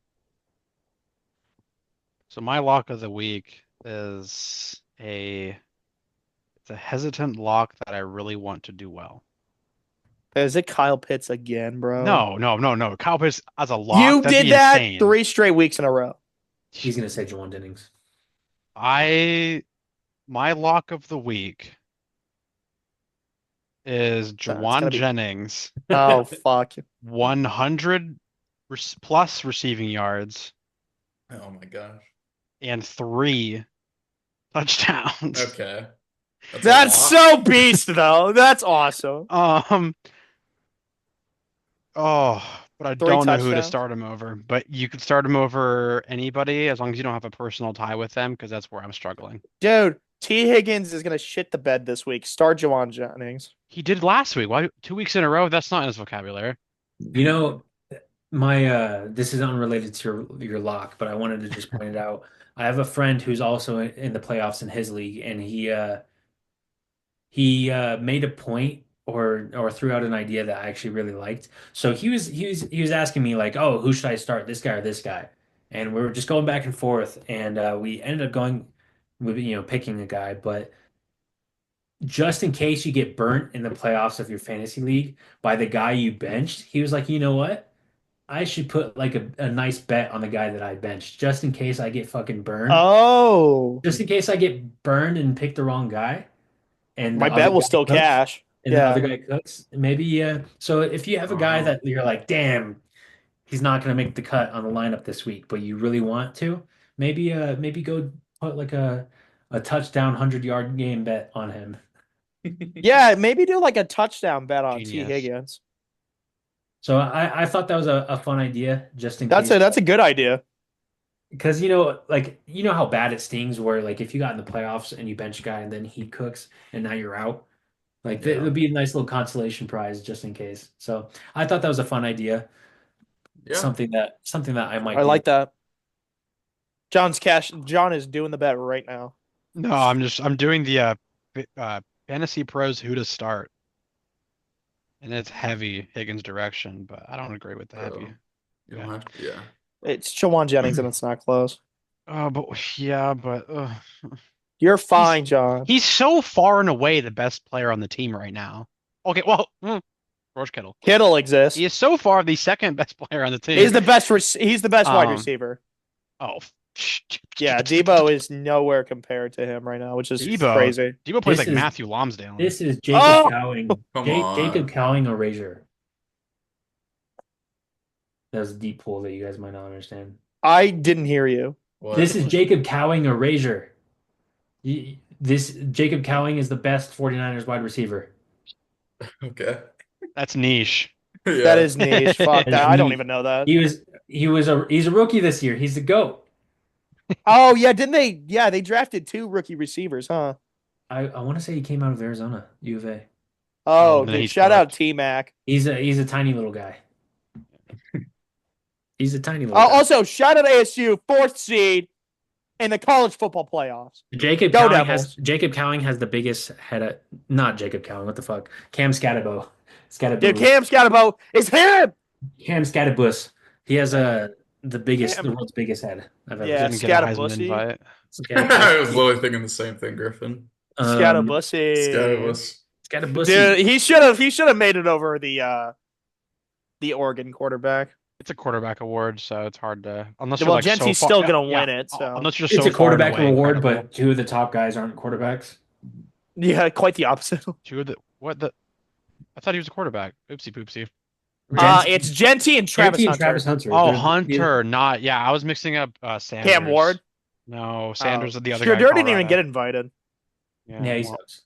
So my lock of the week is it's a hesitant lock that I really want to do well. Is it Kyle Pitts again, bro? No. Kyle Pitts as a lock, You that'd did be that insane. 3 straight weeks in a row. He's gonna say Jawan Jennings. My lock of the week is It's Jawan gonna be. Jennings, Oh fuck. 100 plus receiving yards Oh my gosh. and 3 touchdowns. Okay. That's a That's lot. so beast though. That's awesome. But I 3 don't know who to touchdowns. start him over. But you could start him over anybody as long as you don't have a personal tie with them, because that's where I'm struggling. Dude, T. Higgins is gonna shit the bed this week. Start Jawan Jennings. He did last week. Why 2 weeks in a row? That's not in his vocabulary. You know, my this is unrelated to your lock, but I wanted to just point it out. I have a friend who's also in the playoffs in his league, and he made a point or threw out an idea that I actually really liked. So he was asking me like, "Oh, who should I start? This guy or this guy?" And we were just going back and forth, and we ended up going with picking a guy, but just in case you get burnt in the playoffs of your fantasy league by the guy you benched, he was like, "You know what? I should put like a nice bet on the guy that I benched just in case I get fucking burned. Oh, Just in case I get burned and pick the wrong guy and my the other bet will guy still cooks cash. and the other Yeah. guy cooks. Maybe so if you have a guy Oh, that you're like, damn, he's not gonna make the cut on the lineup this week, but you really want to, maybe go put like a touchdown 100-yard game bet on him. Yeah, maybe do like a touchdown bet on T. Genius. Higgins. So I thought that was a fun idea just in That's case. a good idea. Because like how bad it stings where like if you got in the playoffs and you bench a guy and then he cooks and now you're out, like it yeah. would be a nice little consolation prize just in case. So I thought that was a fun idea, Yeah. something that I might I do. like that. John's cash. John is doing the bet right now. No, I'm doing the Fantasy Pros who to start. And it's heavy Higgins direction, but I don't agree with the Bro, heavy. you don't Yeah. have to, yeah. It's Jawan Jennings and it's not close. But yeah, but You're he's fine, John. he's so far and away the best player on the team right now. Okay, well, George Kittle. Kittle He exists. is so far the second best player on the team. He's the best. He's the best wide Um, receiver. Oh, Yeah, Debo is nowhere compared to him right now, which is Debo. crazy. Debo plays This like is- Matthew Lonsdale. This is Jacob Oh! Cowing. Come Jacob on. Cowing erasure. That was a deep pull that you guys might not understand. I didn't hear you. What? This is Jacob Cowing erasure. This Jacob Cowing is the best 49ers wide receiver. Okay. That's niche. Yeah. That is niche. Fuck It's that. I don't niche. even know that. He's a rookie this year. He's the GOAT. Oh yeah, didn't they? Yeah, they drafted 2 rookie receivers, huh? I want to say he came out of Arizona, U of A. Oh, and then dude, he shout out cooked. T Mac. He's a tiny little guy. He's a tiny little guy. Also, shout out ASU, 4th seed in the college football playoffs. Jacob Go Cowing Devils. has the biggest head of, not Jacob Cowing, what the fuck? Cam Scatabo. Dude, Cam Scatabo is him. Cam Scattabus. He has the Cam. world's biggest head I've ever Yeah, Didn't get a Heisman Scatabussy. invite. seen. I was literally thinking the same thing, Griffin. Scatabussy. Scatterless. Scattabus. Dude, he should have made it over the Oregon quarterback. It's a quarterback award, so it's hard to unless Yeah, you're well, like so Gentsy's far, still gonna win it, so unless you're It's so a far and quarterback away reward, incredible. but 2 of the top guys aren't quarterbacks. yeah, quite the opposite. Two of the what the I thought he was a quarterback. Oopsie poopsie. It's Genty and Travis Genty and Hunter. Travis Hunter. Oh, They're- Hunter, not yeah. I was mixing up Sanders. Cam Ward. No, Sanders Oh. is the other guy. Shedeur in didn't even Colorado. get invited Yeah, he well, sucks.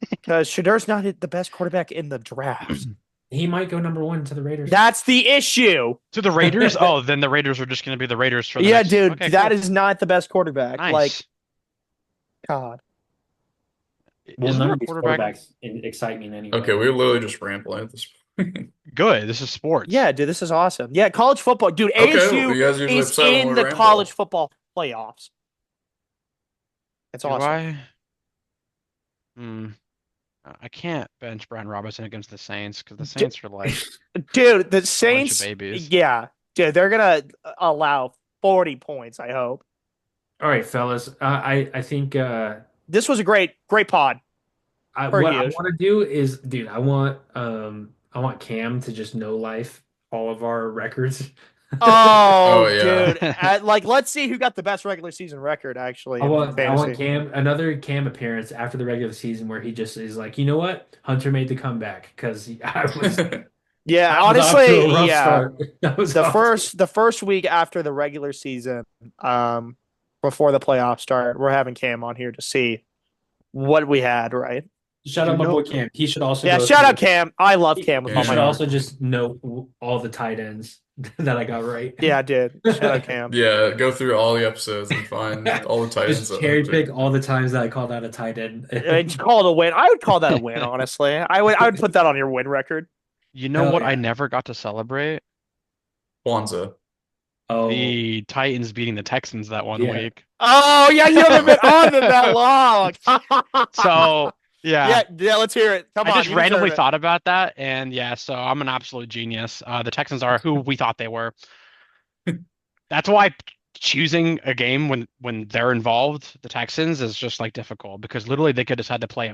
because Shedeur's not the best quarterback in the draft. He might go number 1 to the Raiders. That's the issue. to the Raiders. Oh, then the Raiders are just going to be the Raiders for the Yeah, next... dude, Okay, that cool. is not the best quarterback. Nice. Like, God. Well, Isn't none there of a these quarterback? quarterbacks excite me in any way. Okay, we're literally just rambling at this point. Good. This is sports. Yeah, dude, this is awesome. Yeah, college football. Dude, Okay, ASU you guys usually is upset when in we the ramble. college football playoffs. It's Do awesome. I? I can't bench Brian Robinson against the Saints because the Saints are like Dude, the a bunch of Saints, babies. yeah, dude, they're gonna allow 40 points, I hope. All right, fellas. I think This was a great pod. Per what I use. want to do is, dude, I want Cam to just know life all of our records. Oh, Oh, yeah. dude. Like, let's see who got the best regular season record, actually. I in want fantasy. Cam another Cam appearance after the regular season where he just is like, you know what, Hunter made the comeback because I was Yeah, I was off to honestly, a rough yeah. start. I was The off- first week after the regular season, before the playoffs start, we're having Cam on here to see what we had, right? Shout out my boy Cam. He should also Yeah, go shout through- out Cam. I love Cam with He all should my also just know all the tight ends that I got right. Yeah, I did. Shout out Cam. Yeah, go through all the episodes and find all the Titans Just that cherry have pick picked. all the times that I called out a tight It's end. called a win. I would call that a win, honestly. I would put that on your win record. You know Hell what I yeah. never got to celebrate? Kwanzaa. Oh, The Titans beating the Texans that one yeah. week. Oh yeah, you haven't been on them that long. So, yeah, yeah, yeah. Let's hear it. Come I on, just you randomly deserve it. thought about that, and yeah, so I'm an absolute genius. The Texans are who we thought they were. That's why choosing a game when they're involved, the Texans, is just like difficult because literally they could decide to play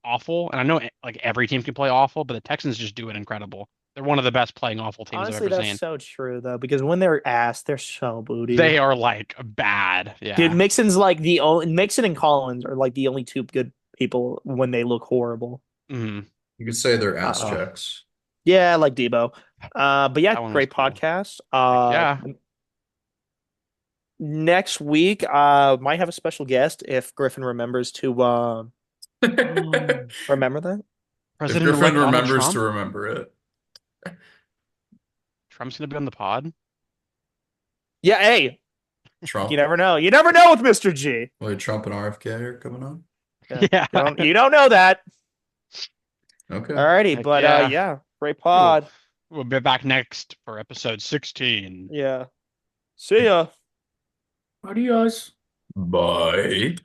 awful, and I know like every team can play awful, but the Texans just do it incredible. They're one of the best playing awful teams I've Honestly, ever that's seen. so true though, because when they're ass, they're so booty. They are like bad, Dude, yeah. Mixon's like the only Mixon and Collins are like the only two good people when they look horrible. Mhm. You could say they're ass Uh, checks. yeah, like Debo. But yeah, That one was great cool. podcast. Heck yeah. Next week, might have a special guest if Griffin remembers to remember that. If Griffin President-elect Donald remembers to Trump? remember it. Trump's gonna be on the pod? Yeah, hey, you Trump. never know. You never know with Mr. G. Like Trump and RFK are coming on. Yeah, Yeah. you don't know that. Okay. Alrighty, Heck but yeah. yeah, great Cool. pod. We'll be back next for episode 16. Yeah. See ya. Adios. Bye.